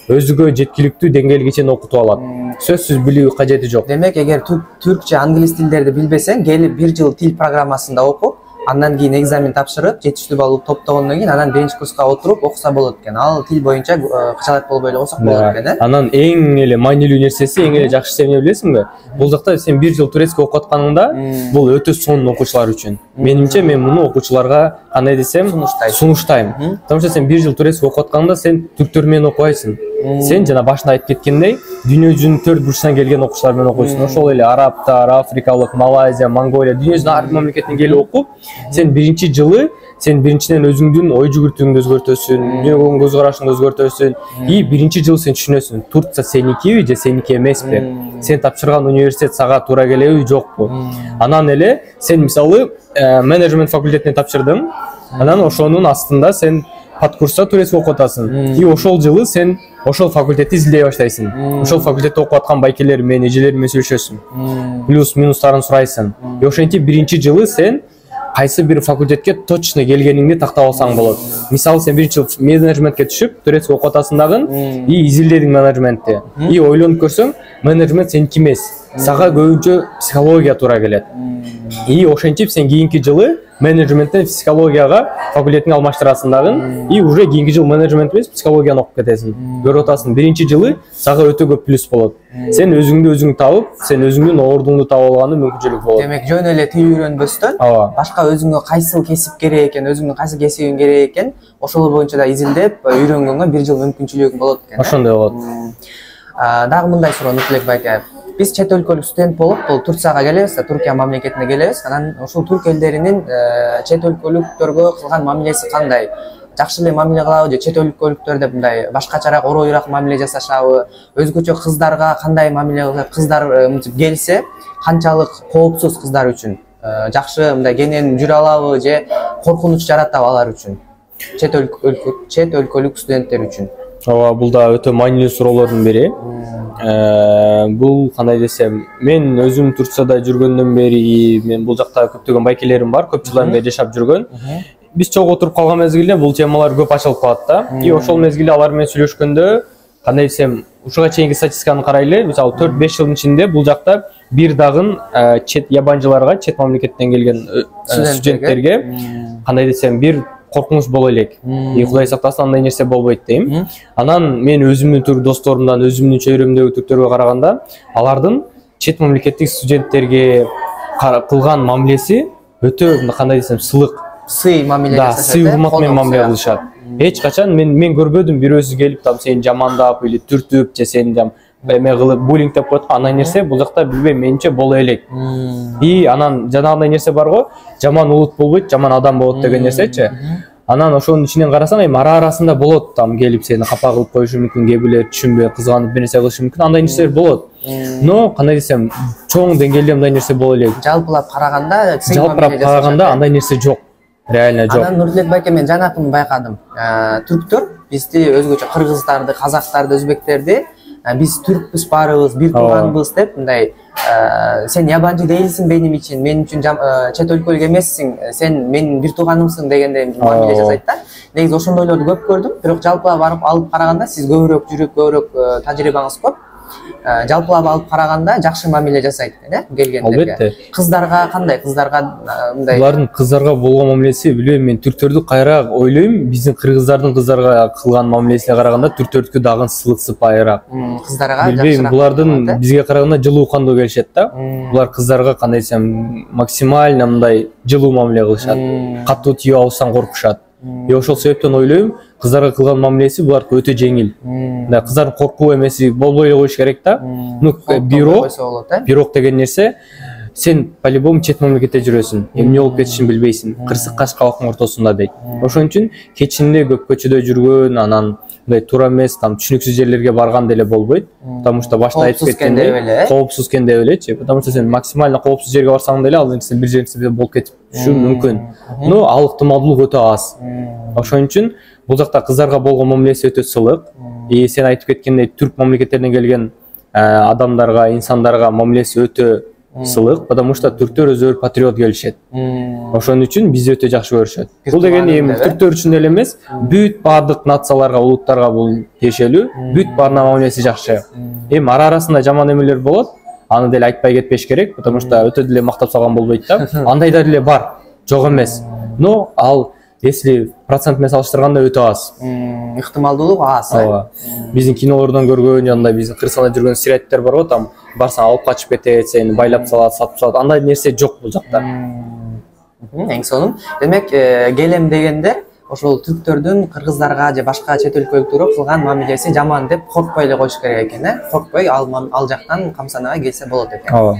өзүгө жеткиликтүү деңгээлге чейин окутуп алат. Сөзсүз билүү кажети жок. Демек, эгер түрк же англис тилдерди билбесең, келип 1 жыл тил программасында окуп, андан кийин экзамен тапшырып, жетиштүү балл топтогондон кийин анан биринчи курска отуруп окуса болот экен. Ал тил боюнча кычалат болбой эле койсок болот экен, Анан эң эле маанилүү нерсеси, эң эле жакшы эмне билесиңби? Бул жакта сен 1 жыл турецкий окуп атканыңда, бул өтө сонун окуучулар үчүн. Менимче мен муну окуучуларга кандай десем, сунуштайм. Потому что сен 1 жыл турецкий окуп атканда сен түрктөр менен окубайсың. Сен жана башында айтып кеткендей, дүйнө жүзүнүн 4 бурчунан келген окуучулар менен окуйсуң. Ошол эле арабтар, африкалык, Малайзия, Монголия, дүйнө жүзүнүн ар бир мамлекетинен келип окуп, сен биринчи жылы сен биринчиден өзүңдүн ой жүгүртүүңдү өзгөртөсүң, дүйнөгө көз карашыңды өзгөртөсүң, и биринчи жылы сен түшүнөсүң, Турция сеникиби же сеники эмеспи? Сен тапшырган университет сага туура келеби, жокпу? Анан эле сен мисалы менеджмент факультетине тапшырдың, анан ошонун астында сен подкурста турецкий окуп атасың. И ошол жылы сен ошол факультетти изилдей баштайсың. Ошол факультетте окуп аткан байкелер менен, эжелер менен сүйлөшөсүң. Плюс минустарын сурайсың. Ошентип биринчи жылы сен кайсы бир факультетке точно келгениңди тактап алсаң болот. Мисалы сен биринчи жыл менеджментке түшүп, турецкий окуп атасың дагы, и изилдедің менеджментти. И ойлонуп көрсөң, менеджмент сеники эмес. Сага көбүнчө психология туура келет. И ошентип сен кийинки жылы менеджменттен психологияга факультетиңди алмаштырасың дагы, и уже кийинки жыл менеджмент эмес, психологияны окуп кетесиң. Көрүп атасың, биринчи жылы сага өтө көп плюс болот. Сен өзүңдү табып, сен өзүңдүн ордуңду таап алганы мүмкүнчүлүк болот. Демек, жөн эле тил үйрөнбөстөн, башка өзүңө кайсыл кесип керек экен, өзүңдүн кайсы кесибиң керек экен, ошол боюнча да изилдеп, үйрөнгөнгө бир жыл мүмкүнчүлүгүң болот экен. Ошондой болот. Дагы мындай суроо Нуртулек байке. Биз чет өлкөлүк студент болуп, бул Турцияга келебиз, Түркия мамлекетине келебиз. Анан ошол түрк элдеринин чет өлкөлүктөргө кылган мамилеси кандай? Жакшы эле мамиле кылабы же чет өлкөлүктөр деп мындай башкачараак, оройраак мамиле жасашабы? Өзгөчө кыздарга кандай мамиле кылышат? Кыздар мынтип келсе, канчалык коопсуз кыздар үчүн? Жакшы мындай кенен жүрө алабы же коркунуч жаратабы алар үчүн? Чет өлкөлүк студенттер үчүн. Ооба, бул да өтө маанилүү суроолордун бири. Бул кандай десем, мен өзүм Турцияда жүргөндөн бери мен бул жакта көптөгөн байкелерим бар, көп жылдан бери жашап жүргөн. Биз чогуу отуруп калган мезгилде бул темалар көп ачылып калат да. И ошол мезгилде алар менен сүйлөшкөндө, кандай десем, ушуга чейинки статистиканы карайлы, мисалы 4-5 жылдын ичинде бул жакта бир дагы чет ябанчыларга, чет мамлекеттен келген студенттерге, кандай десем, бир коркунуч боло элек. И Кудай сактасын, андай нерсе болбойт дейм. Анан мен өзүмдүн түрк досторумдан, өзүмдүн чөйрөмдөгү түрктөргө караганда, алардын чет мамлекеттик студенттерге кылган мамилеси өтө, кандай десем, сылык. Сый мамиле жасашат. Да, сый урмат менен мамиле кылышат. Эч качан мен көрбөдүм бирөөсү келип там сени жамандап или түртүп же сени жам эме кылып буллинг деп коет. Андай нерсе бул жакта билбейм, менимче боло элек. И анан жанагындай нерсе бар го, жаман улут болбойт, жаман адам болот деген нерсечи. Анан ошонун ичинен карасаң, арасында болот, там келип сени капа кылып коюшу мүмкүн, кээ бирөө түшүнбөй кызганып бир нерсе кылышы мүмкүн, андай нерселер болот. Но кандай десем, чоң деңгээлде мындай нерсе боло элек. Жалпылап караганда андай нерсе жок. Реально жок. Анан Нуртулек байке, мен жанакын байкадым. Түрктөр бизди өзгөчө кыргыздарды, казактарды, өзбектерди биз түркпүз баарыбыз, бир тууганбыз деп мындай сен ябанчы değilsin benim için, мен үчүн чет өлкөлүк эмессиң, сен менин бир тууганымсың дегендей мамиле жасайт да. Негизи ошондойлорду көп көрдүм, бирок жалпылап алып караганда сиз көбүрөөк жүрүп, көбүрөөк тажрыйбаңыз көп. Жалпылап алып караганда жакшы мамиле жасайт экен, келгендерге. Албетте. Кыздарга кандай? Кыздарга мындай. Булардын кыздарга болгон мамилеси, билбейм, мен түрктөрдү кайраак ойлойм, биздин кыргыздардын кыздарга кылган мамилесине караганда түрктөрдүкү дагы сылык сыпайыраак. Кыздарга билбейм, булардын бизге караганда жылуу кандуу келишет да. Булар кыздарга кандай десем, максимально мындай жылуу мамиле кылышат. Катуу тийип алсаң коркушат. И ошол себептен ойлойм, кыздарга кылган мамилеси буларга өтө жеңил. Да, кыздардын коркуу эмеси болбой эле коюш керек да. Ну, бирок деген нерсе, сен по-любому чет мамлекетте жүрөсүң. Эмне болуп кетишин билбейсиң. Кырсык каш калктын ортосунда дейт. Ошон үчүн кечинде көп көчөдө жүргөн, анан мындай туура эмес, там түшүнүксүз жерлерге барган деле болбойт. Потому что башта айтып кеткендей, коопсуз экен деп элечи. Потому что сен максимально коопсуз жерге барсаң деле ал нерсе бир жерде болуп кетиши мүмкүн. Но ал ыктымалдуулук өтө аз. Ошон үчүн бул жакта кыздарга болгон мамилеси өтө сылык. И сен айтып кеткендей түрк мамлекеттеринен келген адамдарга, инсандарга мамилеси өтө сылык, потому что түрктөр өздөрү патриот келишет. Ошон үчүн бизди өтө жакшы көрүшөт. Бул деген эми түрктөр үчүн эле эмес, бүт баардык нацияларга, улуттарга бул тиешелүү, бүт баарына мамилеси жакшы. Эми арасында жаман эмелер болот, аны деле айтпай кетпеш керек, потому что өтө деле мактап салган болбойт да. Андайдар деле бар, жок эмес. Но ал если процент менен салыштырганда өтө аз. Ыктымалдуулук аз. Ооба. Биздин кинолордон көргөн, жана биздин Кыргызстанда жүргөн стереотиптер бар го, там барсаң алып качып кетет, сени байлап салат, сатып салат. Андай нерсе жок бул жакта. Эң сонун. Демек, келем дегенде ошол түрктөрдүн кыргыздарга же башка чет өлкөлүктөргө кылган мамилеси жаман деп коркпой эле коюш керек экен, коркпой ал жактан камсанага келсе болот экен. Ооба.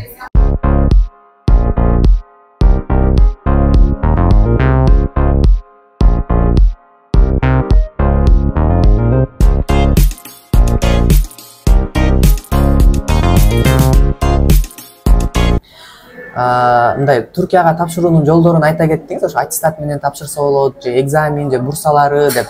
Мындай Түркияга тапшыруунун жолдорун айта кеттиңиз, ошо аттестат менен тапшырса болот, же экзамен, же бурсалары деп.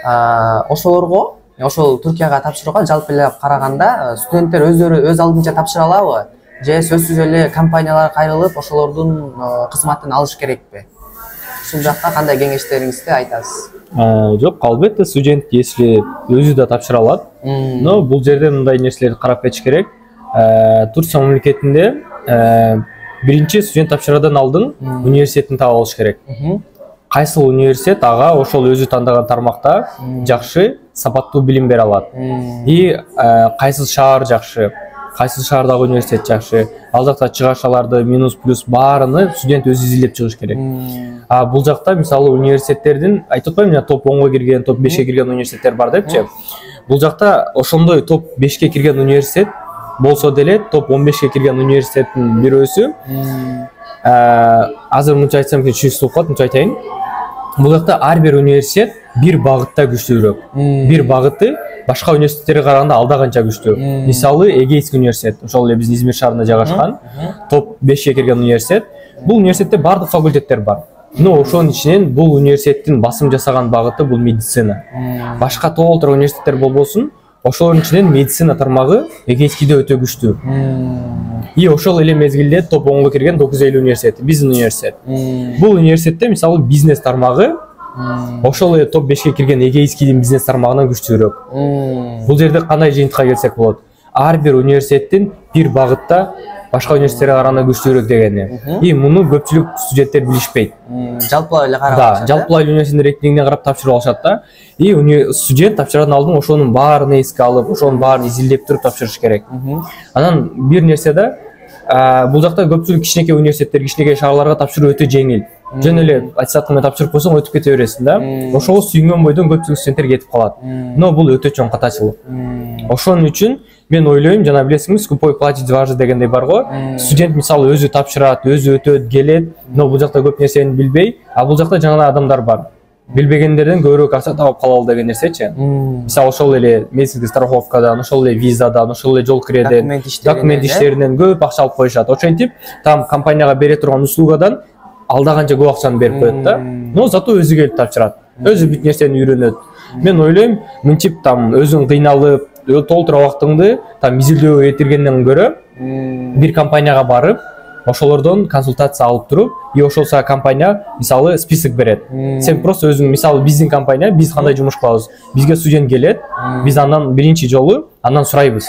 Ошолорго ошол Түркияга тапшырууга жалпы эле караганда студенттер өздөрү өз алдынча тапшыра алабы же сөзсүз эле компанияларга кайрылып ошолордун кызматын алыш керекпи? Ушул жакта кандай кеңештериңизди айтасыз? Жок, албетте студент если өзү да тапшыра алат, но бул жерде мындай нерселерди карап кетиш керек. Турция мамлекетинде биринчи студент тапшыруудан алдын университетин таап алыш керек. Кайсыл университет ага ошол өзү тандаган тармакта жакшы сапаттуу билим бере алат. И кайсыл шаар жакшы, кайсыл шаардагы университет жакшы, ал жакта чыгашаларды минус плюс баарыны студент өзү изилдеп чыгыш керек. Бул жакта мисалы университеттердин айтып атпаймынбы, топ 10га кирген, топ 5ке кирген университеттер бар депчи. Бул жакта ошондой топ 5ке кирген университет болсо деле топ 15ке кирген университеттин бирөөсү азыр мынча айтсам түшүнүксүз болуп калат, мынча айтайын. Бул жакта ар бир университет бир багытта күчтүүрөөк. Бир багыты башка университеттерге караганда алда канча күчтүү. Мисалы Эгейский университет, ошол эле биздин Измир шаарында жайгашкан, топ 5ке кирген университет. Бул университетте бардык факультеттер бар. Но ошонун ичинен бул университеттин басым жасаган багыты бул медицина. Башка толтура университеттер болбосун, ошолордун ичинен медицина тармагы Эгейскийде өтө күчтүү. И ошол эле мезгилде топ 10га кирген 950 университет, биздин университет. Бул университетте мисалы бизнес тармагы ошол эле топ 5ке кирген Эгейскийдин бизнес тармагынан күчтүүрөөк. Бул жерде кандай жыйынтыкка келсек болот? Ар бир университеттин бир багытта башка университеттерге караганда күчтүүрөөк дегени. И муну көпчүлүк студенттер билишпейт. Жалпылай эле карап алышат. Да, жалпылай университеттин рейтингине карап тапшырып алышат да. И студент тапшыруудан алдын ошонун баарын эске алып, ошонун баарын изилдеп туруп тапшырыш керек. Анан бир нерсе да, бул жакта көпчүлүк кичинекей университеттер, кичинекей шаарларга тапшыруу өтө жеңил. Жөн эле аттестат менен тапшырып койсоң өтүп кете бересиң да. Ошого сүйүнгөн бойдон көпчүлүк студенттер кетип калат. Но бул өтө чоң катачылык. Ошон үчүн мен ойлойм, жана билесиңби, скупой платить дважды дегендей бар го. Студент мисалы өзү тапшырат, өзү өтөт, келет, но бул жакта көп нерсени билбей, бул жакта жаңа адамдар бар. Билбегендерден көбүрөөк акча таап калалы деген нерсечи. Мисалы ошол эле медицинский страховкадан, ошол эле визадан, ошол эле жол киреден, документ иштеринен көп акча алып коюшат. Ошентип, там компанияга бере турган услугадан алда канча көп акчаны берип коет да. Но зато өзү келип тапшырат. Өзү бүт нерсени үйрөнөт. Мен ойлойм, мынчип там өзүң кыйналып, толтура убактыңды там изилдөөгө кетиргенден көрө бир компанияга барып, ошолордон консультация алып туруп, и ошол компания мисалы список берет. Сен просто өзүң мисалы биздин компания, биз кандай жумуш кылабыз? Бизге студент келет, биз андан биринчи жолу андан сурайбыз.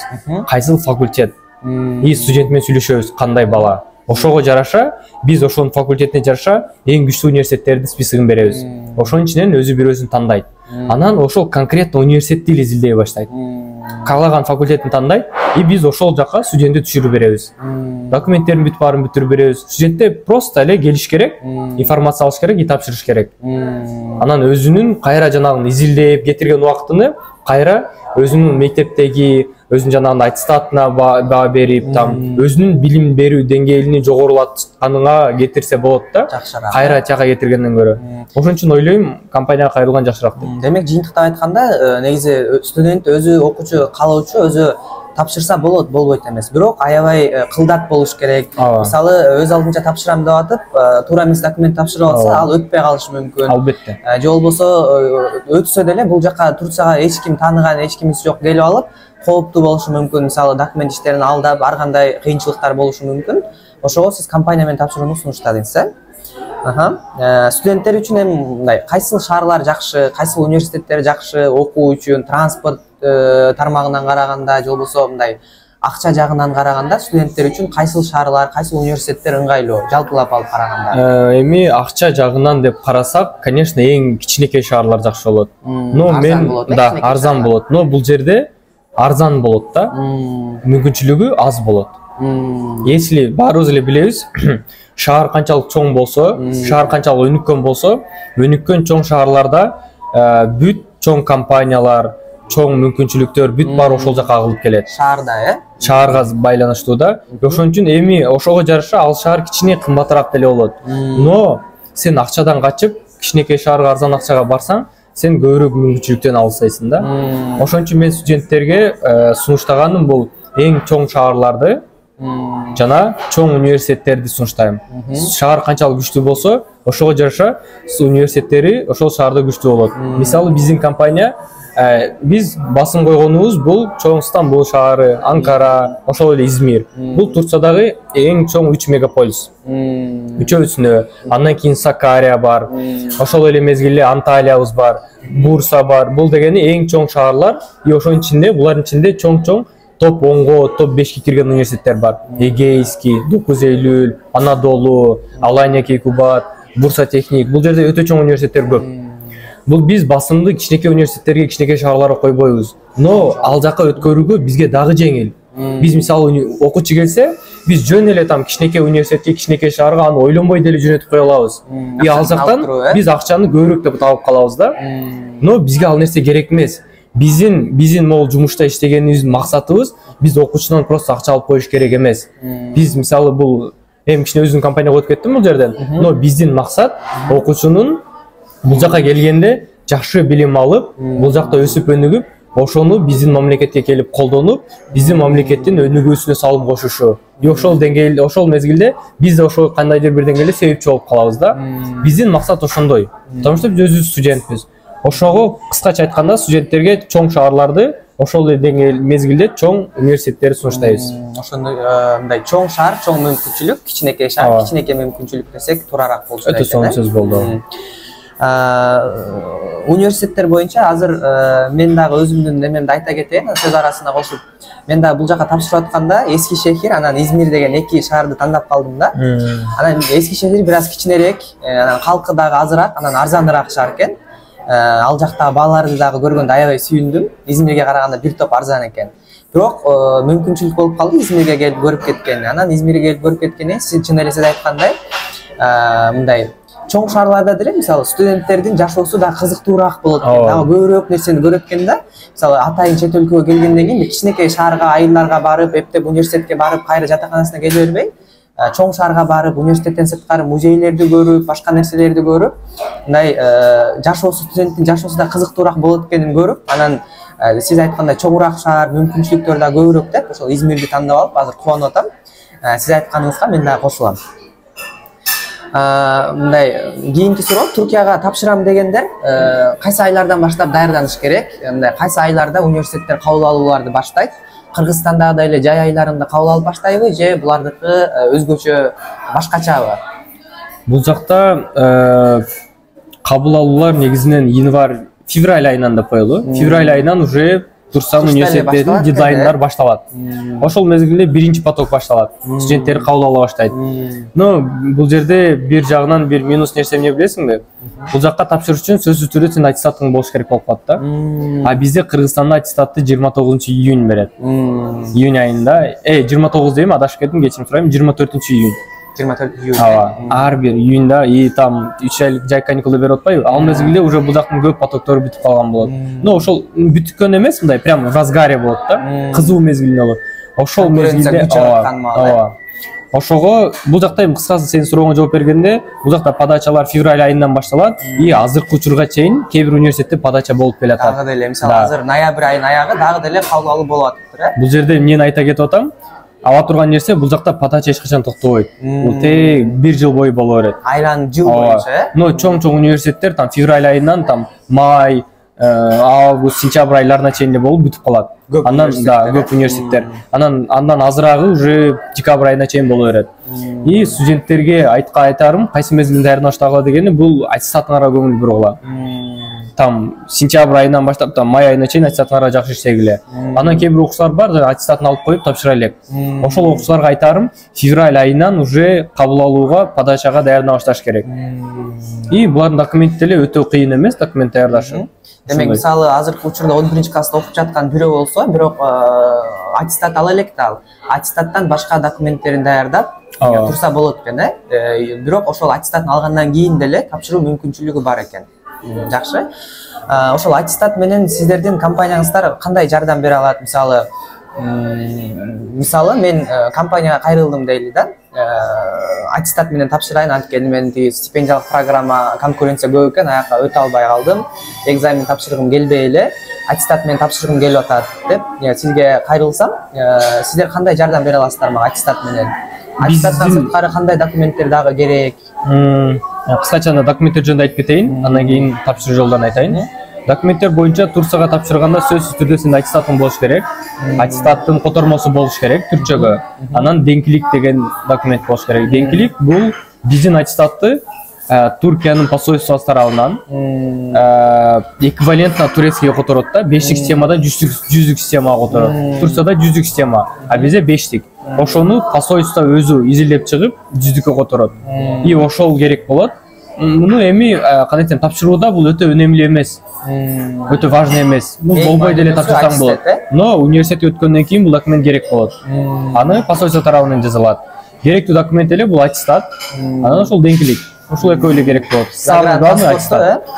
Кайсыл факультет? И студент менен сүйлөшөбүз, кандай бала? Ошого жараша, биз ошонун факультетине жараша эң күчтүү университеттердин списогун беребиз. Ошонун ичинен өзү бирөөсүн тандайт. Анан ошол конкретно университетти эле изилдей баштайт. Каалаган факультетин тандайт, и биз ошол жака студентти түшүрүп беребиз. Документтерин бүт баарын бүтүрүп беребиз. Студентте просто эле келиш керек, информация алыш керек, и тапшырыш керек. Анан өзүнүн кайра жанагын изилдеп кетирген убактыны кайра өзүнүн мектептеги, өзүнүн жанагындай аттестатына баа берип, там өзүнүн билим берүү деңгээлini жогорулатканга кетирсе болот да. Кайра тияка кетиргенден көрө. Ошон үчүн ойлойм, компанияга кайрылган жакшыраак деп. Демек, жыйынтыктап айтканда, негизи студент өзү, окуучу, каалоочу өзү тапшырса болот, болбойт эмес. Бирок аябай кылдат болуш керек. Мисалы, өз алдынча тапшырам деп атып, туура эмес документ тапшырып алса, ал өтпөй калышы мүмкүн. Албетте. Же болбосо өтсө деле бул жака Турцияга эч ким тааныган, эч кимиси жок келип алып, кооптуу болушу мүмкүн. Мисалы, документ иштерин алдап, ар кандай кыйынчылыктар болушу мүмкүн. Ошого сиз компания менен тапшырууну сунуштадыңыз, студенттер үчүн эми мындай кайсыл шаарлар жакшы, кайсыл университеттер жакшы окуу үчүн, транспорт тармагынан караганда, же болбосо мындай акча жагынан караганда студенттер үчүн кайсыл шаарлар, кайсыл университеттер ыңгайлуу, жалпылап алып караганда? Эми акча жагынан деп карасак, конечно, эң кичинекей шаарлар жакшы болот. Но мен да арзан болот. Но бул жерде арзан болот да, мүмкүнчүлүгү аз болот. Если баарыбыз эле билебиз, шаар канчалык чоң болсо, шаар канчалык өнүккөн болсо, өнүккөн чоң шаарларда бүт чоң компаниялар, чоң мүмкүнчүлүктөр бүт баары ошол жака агылып келет. Шаарда, Шаарга байланыштуу да. Ошон үчүн эми ошого жараша ал шаар кичине кымбатыраак деле болот. Но сен акчадан качып, кичинекей шаарга арзан акчага барсаң, сен көбүрөөк мүмкүнчүлүктөн алсайсың да. Ошон үчүн мен студенттерге сунуштаганым бул эң чоң шаарларды жана чоң университеттерди сунуштайм. Шаар канчалык күчтүү болсо, ошого жараша университеттери ошол шаарда күчтүү болот. Мисалы, биздин компания биз басым койгонубуз бул чоң Стамбул шаары, Анкара, ошол эле Измир. Бул Турциядагы эң чоң 3 мегаполис. Үчөөсүнө. Андан кийин Сакария бар. Ошол эле мезгилде Анталиябыз бар, Бурса бар. Бул дегени эң чоң шаарлар. Ошонун ичинде, булардын ичинде чоң-чоң топ 10го, топ 5ке кирген университеттер бар. Эгейский, 9 Эйлүл, Анадолу, Алания Кейкубат, Бурса техник. Бул жерде өтө чоң университеттер көп. Бул биз басымды кичинекей университеттерге, кичинекей шаарларга койбойбуз. Но ал жака өткөрүүгө бизге дагы жеңил. Биз мисалы окуучу келсе, биз жөн эле там кичинекей университетке, кичинекей шаарга аны ойлонбой деле жөнөтүп кое алабыз. Ал жактан биз акчаны көбүрөөк деп табып калабыз да. Но бизге ал нерсе керек эмес. Биздин могул жумушта иштегенибиздин максатыбыз биз окуучудан просто акча алып коюш керек эмес. Биз мисалы бул эми кичине өзүнүн компанияга өтүп кеттим бул жерден. Но биздин максат окуучунун бул жака келгенде жакшы билим алып, бул жакта өсүп өнүгүп, ошону биздин мамлекетке келип колдонуп, биздин мамлекеттин өнүгүүсүнө салым кошушу. Ошол деңгээлде, ошол мезгилде биз да ошол кандайдыр бир деңгээлде себепчи болуп калабыз да. Биздин максат ошондой. Потому что биз өзүбүз студентпиз. Ошого кыскача айтканда студенттерге чоң шаарларды, ошол эле деңгээл мезгилде чоң университеттерди сунуштайбыз. Ошондой мындай чоң шаар, чоң мүмкүнчүлүк, кичинекей шаар, кичинекей мүмкүнчүлүк десек туурараак болчу. Өтө сонун сөз болду. Университеттер боюнча азыр мен дагы өзүмдүн немемди айта кетейин, сөз арасына кошуп. Мен дагы бул жака тапшырып атканда Эски шехир анан Измир деген эки шаарды тандап калдым да. Анан Эски шехир бир аз кичинерээк, анан калкы дагы азыраак, анан арзаныраак шаар экен. Ал жактагы бааларды дагы көргөндө аябай сүйүндүм. Измирге караганда бир топ арзан экен. Бирок мүмкүнчүлүк болуп калды Измирге келип көрүп кеткен. Анан Измирге келип көрүп кеткенде сиз чын эле сиз айткандай мындай чоң шаарларда деле мисалы студенттердин жашоосу да кызыктуураак болот экен, дагы көбүрөөк нерсени көрөт экен да. Мисалы атайын чет өлкөгө келгенден кийин кичинекей шаарга, айылдарга барып, эптеп университетке барып, кайра жатаканасына келе бербей, чоң шаарга барып, университеттен сырткары музейлерди көрүп, башка нерселерди көрүп, мындай жашоосу студенттин жашоосу да кызыктуураак болот экенин көрүп, анан сиз айткандай чоңураак шаар, мүмкүнчүлүктөр да көбүрөөк деп, ошол Измирди тандап алып, азыр кубанып атам. Сиз айтканыңызга мен дагы кошулам. Мындай кийинки суроо, Түркияга тапшырам дегендер кайсы айлардан баштап даярданыш керек? Мындай кайсы айларда университеттер кабыл алууларды баштайт? Кыргызстандагы эле жай айларында кабыл алып баштайбы же булардыкы өзгөчө башкачабы? Бул жакта кабыл алуулар негизинен январь-февраль айынан деп коелу. Февраль айынан уже Турсан университеттеринин дедлайндар башталат. Ошол мезгилде биринчи поток башталат. Студенттер кабыл ала баштайт. Но бул жерде бир жагынан бир минус нерсе эмне билесиңби? Бул жакка тапшырыш үчүн сөзсүз түрдө сенин аттестатың болуш керек болуп калат да. А бизде Кыргызстанда аттестатты 29-июнь берет. Июнь айында, 29 дейм, адашып кеттим, кечирим сурайм, 24-июнь. 24-июнь. Ар бир июньда и там 3 айлык жай каникулы берип атпайбы? Ал мезгилде уже бул жактын көп потоктору бүтүп калган болот. Но ошол бүтүккөн эмес, мындай прям в разгаре болот да. Кызуу мезгилинде болот. Ошол мезгилде ошого бул жакта эми кыскасы сенин сурооңо жооп бергенде, бул жакта подачалар февраль айынан башталат и азыркы учурга чейин кээ бир университетте подача болуп келатат. Дагы деле мисалы азыр ноябрь айынын аягы дагы деле кабыл алуу болуп атыптыр, Бул жерде эмнени айта кетип атам? Ала турган нерсе, бул жакта подача эч качан токтобойт. Бул тек бир жыл бою боло берет. Айран жыл боюнча, Но чоң-чоң университеттер там февраль айынан там май, август, сентябрь айларына чейин болуп бүтүп калат. Андан да көп университеттер. Андан азырагы уже декабрь айына чейин боло берет. И студенттерге айтарым, кайсы мезгилде даярданыштагыла дегени, бул аттестатыңарга көңүл бургула. Там сентябрь айынан баштап там май айына чейин аттестатыңарга жакшы иштегиле. Анан кээ бир окуучулар бар, аттестатын алып коюп тапшыра элек. Ошол окуучуларга айтарым, февраль айынан уже кабыл алууга, подачага даярдана башташ керек. И булардын документи деле өтө кыйын эмес, документ даярдашы. Демек, мисалы азыркы учурда 11-чи класста окуп жаткан бирөө болсо, бирок аттестат ала элек да ал. Аттестаттан башка документтерин даярдап турса болот экен, бирок ошол аттестатын алгандан кийин деле тапшыруу мүмкүнчүлүгү бар экен. Жакшы. Ошол аттестат менен сиздердин компанияңыздар кандай жардам бере алат? Мисалы мен компанияга кайрылдым дейли да. Аттестат менен тапшырайын, анткени мен стипендиялык программа конкуренция көп экен, аяка өтө албай калдым. Экзамен тапшыргым келбей эле, аттестат менен тапшыргым келип атат деп, сизге кайрылсам, сиздер кандай жардам бере аласыздар мага аттестат менен? Аттестаттан сырткары кандай документтер дагы керек? Кыскача документтер жөнүндө айтып кетейин, андан кийин тапшыруу жолдорун айтайын. Документтер боюнча Турцияга тапшырганда сөзсүз түрдө сенин аттестатың болуш керек. Аттестаттын котормосу болуш керек түркчөгө. Анан денкилик деген документ болуш керек. Денкилик бул биздин аттестатты Түркиянын посольствосы тарабынан эквивалентно турецкийге которот да, 5-тик системадан 100-тик системага которот. Турцияда 100-тик система, а бизде 5-тик. Ошону посольство өзү изилдеп чыгып 100-тикке которот. И ошол керек болот. Муну эми кандай десем, тапшырууда бул өтө өнөмлүү эмес. Өтө важный эмес. Бул болбой деле тапшырсаң болот. Но университетти өткөндөн кийин бул документ керек болот. Аны посольство тарабынан жазылат. Керектүү документ эле бул аттестат. Анан ошол денкилик. Ошол экөө эле керек болот. Самый главный аттестат.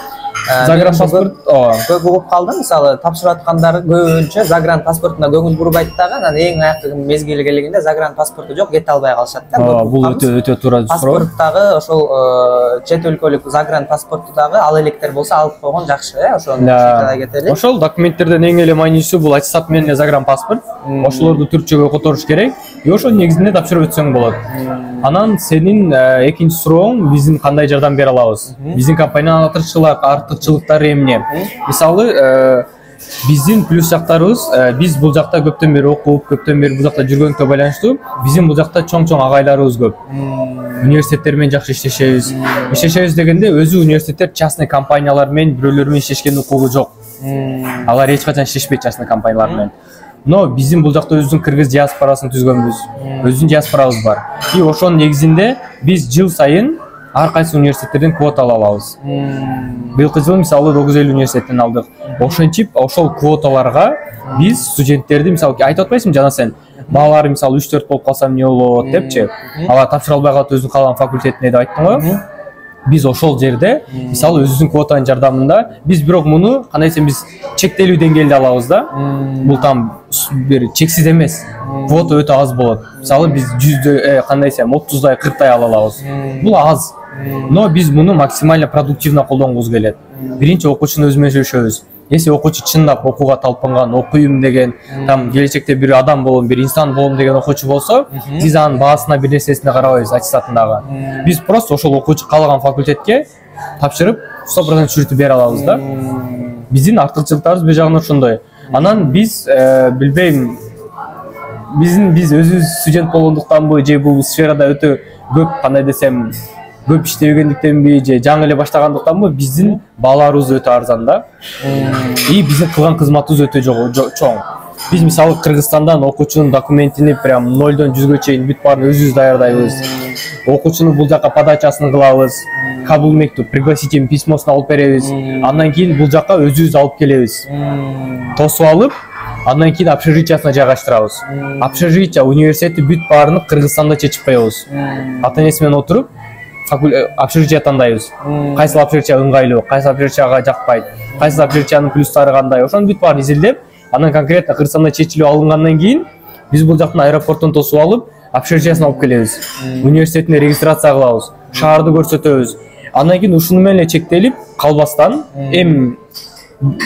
Загранпаспорт. Көп угуп калдым, мисалы тапшырып аткандар көбүнчө загранпаспортуна көңүл бурбайт дагы, анан эң аякты мезгили келгенде загранпаспорту жок, кете албай калышат да. Бул өтө туура суроо. Паспорт дагы ошол чет өлкөлүк загранпаспорту дагы ал электер болсо алып койгон жакшы, ошону чекада кетели. Ошол документтерден эң эле маанилүүсү бул аттестат менен загранпаспорт. Ошолорду түркчөгө которуш керек. И ошол негизинде тапшырып өтсөң болот. Анан сенин экинчи сурооң, биздин кандай жардам бере алабыз? Биздин компаниянын артыкчылыктары эмне? Мисалы, биздин плюс жактарыбыз, биз бул жакта көптөн бери окуп, көптөн бери бул жакта жүргөнгө байланыштуу, биздин бул жакта чоң-чоң агайларыбыз көп. Университеттер менен жакшы иштешебиз. Иштешебиз дегенде өзү университеттер частный компаниялар менен, бирөөлөр менен иштешкен укугу жок. Алар эч качан иштешпейт частный компаниялар менен. Но биздин бул жакта өзүбүздүн кыргыз диаспорасын түзгөнбүз. Өзүнүн диаспорабыз бар. И ошонун негизинде биз жыл сайын ар кайсы университеттерден квота ала алабыз. Быйылкы жылы мисалы 950 университеттен алдык. Ошентип, ошол квоталарга биз студенттерди мисалы айтып атпайсыңбы жана сен, баалары мисалы 3-4 болуп калса эмне болот депчи. Алар тапшыра албай калат өзүнүн каалаган факультетине деп айттың го. Биз ошол жерде мисалы өзүбүздүн квотанын жардамында биз бирок муну кандай десем биз чектелүү деңгээлде алабыз да. Бул там бир чексиз эмес. Квота өтө аз болот. Мисалы биз 100 кандай десем 30дай 40дай ала алабыз. Бул аз. Но биз муну максимально продуктивно колдонгубуз келет. Биринчи окуучуну өзүбүз өшөбүз. Если окуучу чындап окууга талпынган, окуйм деген, там келечекте бир адам болом, бир инсан болом деген окуучу болсо, биз анын баасына бир нерсесине карабайбыз, аттестатындагы. Биз просто ошол окуучу каалаган факультетке тапшырып 100% чүрүтүп бере алабыз да. Биздин артыкчылыктарыбыз бул жагынан ошондой. Анан биз билбейм, биз өзүбүз студент болгондуктанбы же бул сферада өтө көп кандай десем көп иштебегендиктенби же жаңы эле баштагандыктанбы биздин бааларыбыз өтө арзан да. И биздин кылган кызматыбыз өтө чоң. Биз мисалы Кыргызстандан окуучунун документини прям 0-дон 100гө чейин бүт баарын өзүбүз даярдайбыз. Окуучунун бул жака подачасын кылабыз, кабыл мектуп, пригласительный письмосун алып беребиз. Андан кийин бул жака өзүбүз алып келебиз. Тосуп алып, андан кийин общежитиясына жайгаштырабыз. Общежития, университети бүт баарын Кыргызстанда чечип коебуз. Ата-энеси менен отуруп общежития тандайбыз. Кайсы общежития ыңгайлуу, кайсы общежитияга жакпайт, кайсы общежитиянын плюстары кандай, ошону бүт баарын изилдеп, анан конкретно Кыргызстанда чечилип алынгандан кийин биз бул жактан аэропорттон тосуп алып, общежитиясын алып келебиз. Университетине регистрация кылабыз, шаарды көрсөтөбүз. Андан кийин ушуну менен эле чектелип калбастан, эми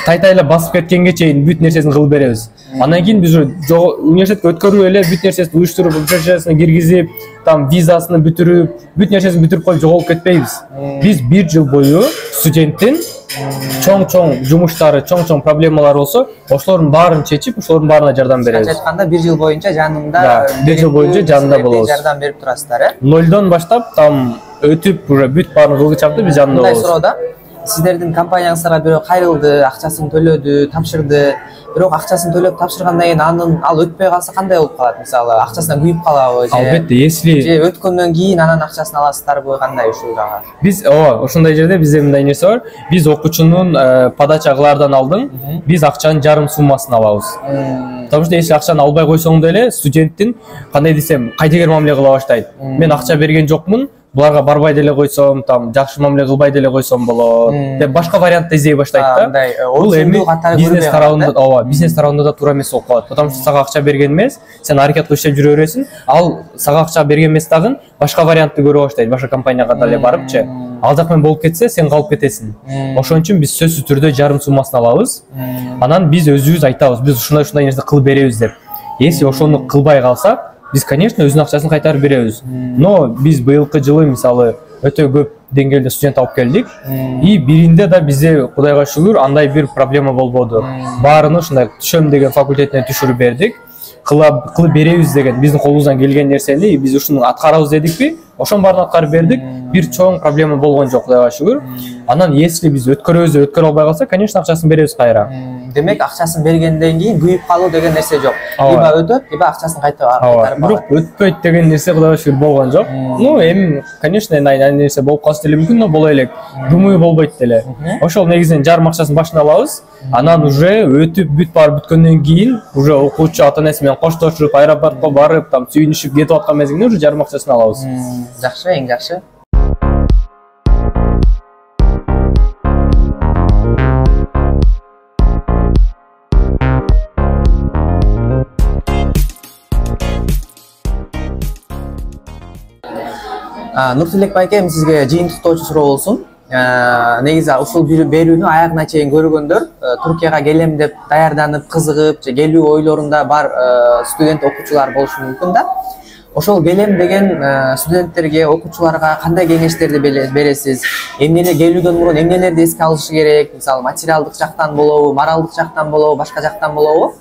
тайтайлап басып кеткенге чейин бүт нерсесин кылып беребиз. Андан кийин биз университетке өткөрүп эле бүт нерсесин уюштуруп, общежитиясына киргизип, там визасын бүтүрүп, бүт нерсесин бүтүрүп коюп жоголуп кетпейбиз. Биз 1 жыл бою студенттин чоң-чоң жумуштары, чоң-чоң проблемалары болсо, ошолордун баарын чечип, ошолордун баарына жардам беребиз. Кыскача айтканда 1 жыл боюнча жанында, 1 жыл боюнча жанында болобуз. Жардам берип турасыздар, 0дон баштап, там өтүп, уже бүт баарын кылгы чапты биз жанында болобуз. Мындай суроо да. Сиздердин компанияңызга бирөө кайрылды, акчасын төлөдү, тапшырды. Бирок акчасын төлөп тапшыргандан кийин ал өтпөй калса кандай болуп калат? Мисалы, акчасына күйүп калабы же? Албетте, если өткөндөн кийин анан акчасын аласыздарбы, кандай ушул жагы? Биз ошондой жерде бизде мындай нерсе бар. Биз окуучунун подача кылаардан алдын биз акчанын жарым суммасын алабыз. Потому что если акчаны албай койсоң деле студенттин кандай десем, кайдыгер мамиле кыла баштайт. Мен акча берген жокмун, буларга барбай деле койсом, там жакшы мамиле кылбай деле койсом болот деп башка вариантты издей баштайт да. Бул эми бизнес тарабында, бизнес тарабында да туура эмес болуп калат. Потому что сага акча берген эмес, сен аракет кылып иштеп жүрө бересиң, ал сага акча берген эмес дагы башка вариантты көрө баштайт, башка компанияга деле барыпчы. Ал жак менен болуп кетсе, сен калып кетесиң. Ошон үчүн биз сөзсүз түрдө жарым суммасын алабыз. Анан биз өзүбүз айтабыз, биз ушундай нерсе кылып беребиз деп. Если ошону кылбай калсак, биз, конечно, өзүнүн акчасын кайтарып беребиз. Но биз быйылкы жылы мисалы өтө көп деңгээлде студент алып келдик. И биринде да бизде Кудайга шүгүр андай бир проблема болбоду. Баарыны ушундай түшөм деген факультетине түшүрүп бердик. Кылып беребиз деген биздин колубуздан келген нерсени биз ушуну аткарабыз дедикпи, ошонун баарын аткарып бердик. Бир чоң проблема болгон жок, Кудайга шүгүр. Анан если биз өткөрөбүз, өткөрө албай калсак, конечно, акчасын беребиз кайра. Демек, акчасын бергенден кийин күйүп калуу деген нерсе жок. Либо өтөт, либо акчасын кайтарып алат. Бирок өтпөйт деген нерсе Кудайга шүгүр болгон жок. Ну, эми, конечно, андай нерсе болуп калса деле мүмкүн, но боло элек. Думаю, болбойт деле. Ошол негизинен жарым акчасын башына алабыз. Анан уже өтүп бүткөндөн кийин уже окуучу ата-энеси менен коштошуп, аэропортко барып, там сүйүнүшүп кетип аткан мезгилде уже жарым акчасын алабыз. Жакшы, эң жакшы. Нуртилек байке, эми сизге жыйынтыктоочу суроо болсун. Негизи ушул берүүнү аягына чейин көргөндөр, Туркияга келем деп даярданып, кызыгып, же келүү ойлорунда бар студент окуучулар болушу мүмкүн да. Ошол келем деген студенттерге, окуучуларга кандай кеңештерди бересиз? Эмнелер келүүдөн мурун эмнелерди эске алышы керек? Мисалы, материалдык жактан болобу, моралдык жактан болобу, башка жактан болобу?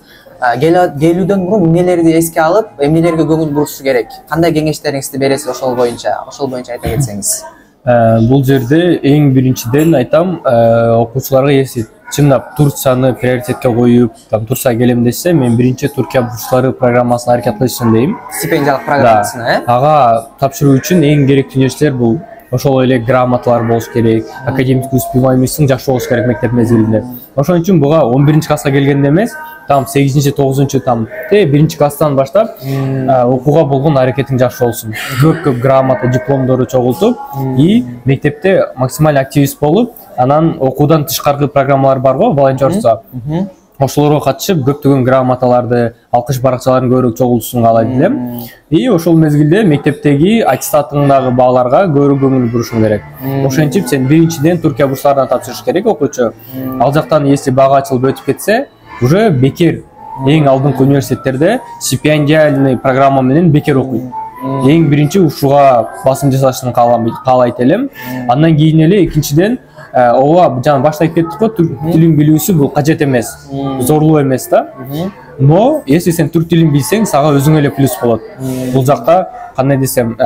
Келүүдөн мурун эмнелерди эске алып, эмнелерге көңүл бурушу керек? Кандай кеңештериңизди бересиз ошол боюнча айта кетсеңиз? Бул жерде эң биринчиден айтам, окуучуларга если чындап Турцияны приоритетке коюп, там Турцияга келем десе, мен биринчи Туркия бурчтары программасына аракет кылышсын дейм. Стипендиялык программасына, Ага тапшыруу үчүн эң керектүү нерселер бул ошол эле грамоталар болуш керек, академик успеваемостьң жакшы болуш керек мектеп мезгилинде. Ошон үчүн буга 11 класска келгенде эмес, там 8-9 там 1 класстан баштап окууга болгон аракетиң жакшы болсун. Көп грамота, дипломдорду чогултуп, и мектепте максималь активист болуп, анан окуудан тышкаркы программалар барго, волонтерство. Ошолорго катышып, көптөгөн грамоталарды, алкыш баракчаларын көбүрөөк чогултушун каалайт элем. И ошол мезгилде мектептеги аттестатыңдагы бааларга көбүрөөк көңүл бурушуң керек. Ошентип сен биринчиден Туркия бурсларына тапшырыш керек окуучу. Ал жактан если бага ачылып өтүп кетсе, уже бекер эң алдыңкы университеттерде стипендиальный программа менен бекер окуйт. Эң биринчи ушуга басым жасашын каалайт элем. Андан кийин эле экинчиден ооба жана башта айтып кеттик го, түрк тилин билүүсү бул кажет эмес, зорлуу эмес да. Но если сен түрк тилин билсең, сага өзүңө эле плюс болот. Бул жакта кандай десем,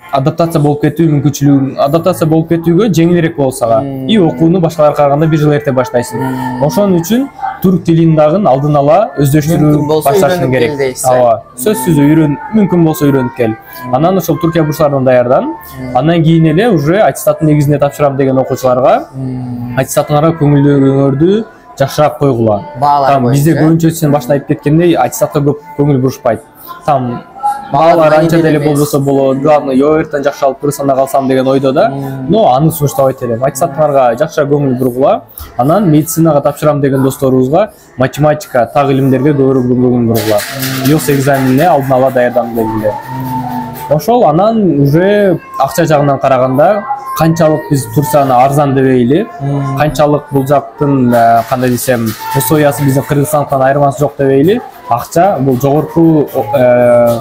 адаптация болуп кетүүгө жеңилирээк болот сага. И окууну башкаларга караганда 1 жыл эрте баштайсың. Ошон үчүн түрк тилин дагы алдын ала өздөштүрүп башташың керек. Ооба, сөзсүз мүмкүн болсо үйрөнүп кел. Анан ошол Туркия бурсларынан даярдан. Андан кийин эле уже аттестаттын негизинде тапшырам деген окуучуларга аттестатыңарга көңүлдөрүңөрдү жакшыраак койгула. Там бизде көбүнчө сен башта айтып кеткендей аттестатка көп көңүл бурушпайт. Там баалар анча деле болбосо болот, главное ОРТан жакшы алып Кыргызстанда калсам деген ойдо да. Но аны сунуштабайт элем. Аттестатыңарга жакшыраак көңүл бургула. Анан медицинага тапшырам деген досторубузга математика, так илимдерге көбүрөөк көңүл бургула. ИОС экзаменине алдын ала даярданып келгиле. Ошол анан уже акча жагынан караганда канчалык биз Турцияны арзан дебейли, канчалык бул жактын кандай десем, условиясы биздин Кыргызстандын айырмасы жок дебейли. Акча бул жогорку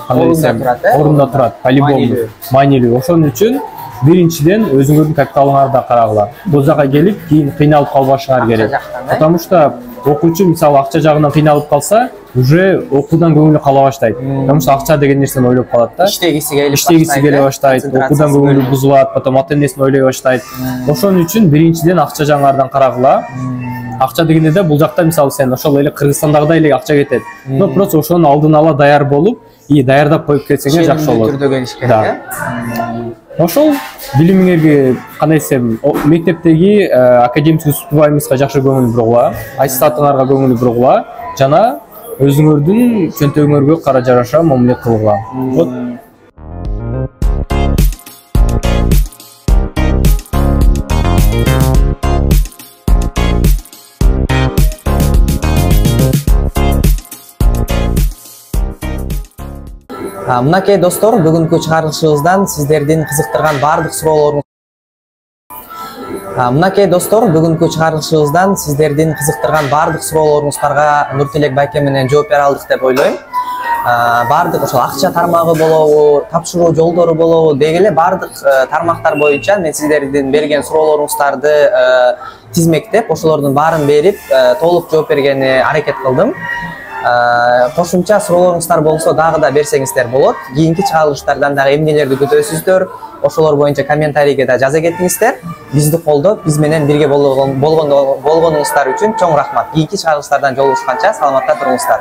кандай десем, орунда турат, по-любому маанилүү. Ошон үчүн биринчиден өзүңөрдүн капиталыңарды карагыла. Бул жака келип, кийин кыйналып калбашыңар керек. Потому что окуучу мисалы акча жагынан кыйналып калса, уже окуудан көңүлү кала баштайт. Потому что акча деген нерсени ойлоп калат да. Иштегиси келе баштайт, окуудан көңүлү бузулат, потом ата-энесин ойлой баштайт. Ошон үчүн биринчиден акча жагыңардан карагыла. Акча дегенде да бул жакта мисалы сен ошол эле Кыргызстандагыдай эле акча кетет. Но просто ошону алдын ала даяр болуп, и даярдап коюп кетсең жакшы болот. Түрдө келиш керек. Ошол билимиңерге кандай десем, мектептеги академик успеваемостька жакшы көңүл бургула, аттестатыңарга көңүл бургула жана өзүңөрдүн чөнтөгүңөргө кара жараша мамиле кылгыла. Мынакей достор, бүгүнкү чыгарылышыбыздан сиздердин кызыктырган баардык суроолоруңуз Нуртилек байке менен жооп бере алдык деп ойлойм. бардык ошол акча тармагы болобу, тапшыруу жолдору болобу дегеле бардык тармактар боюнча мен сиздердин берген суроолоруңуздарды тизмектеп, ошолордун баарын берип, толук жооп бергени аракет кылдым. Кошумча суроолоруңуздар болсо дагы да берсеңиздер болот. Кийинки чыгарылыштардан дагы эмнелерди күтөсүздөр, ошолор боюнча комментарийге да жаза кетиңиздер. Бизди колдоп, биз менен бирге болгонуңуздар үчүн чоң рахмат. Кийинки чыгарылыштардан жолугушканча саламатта туруңуздар.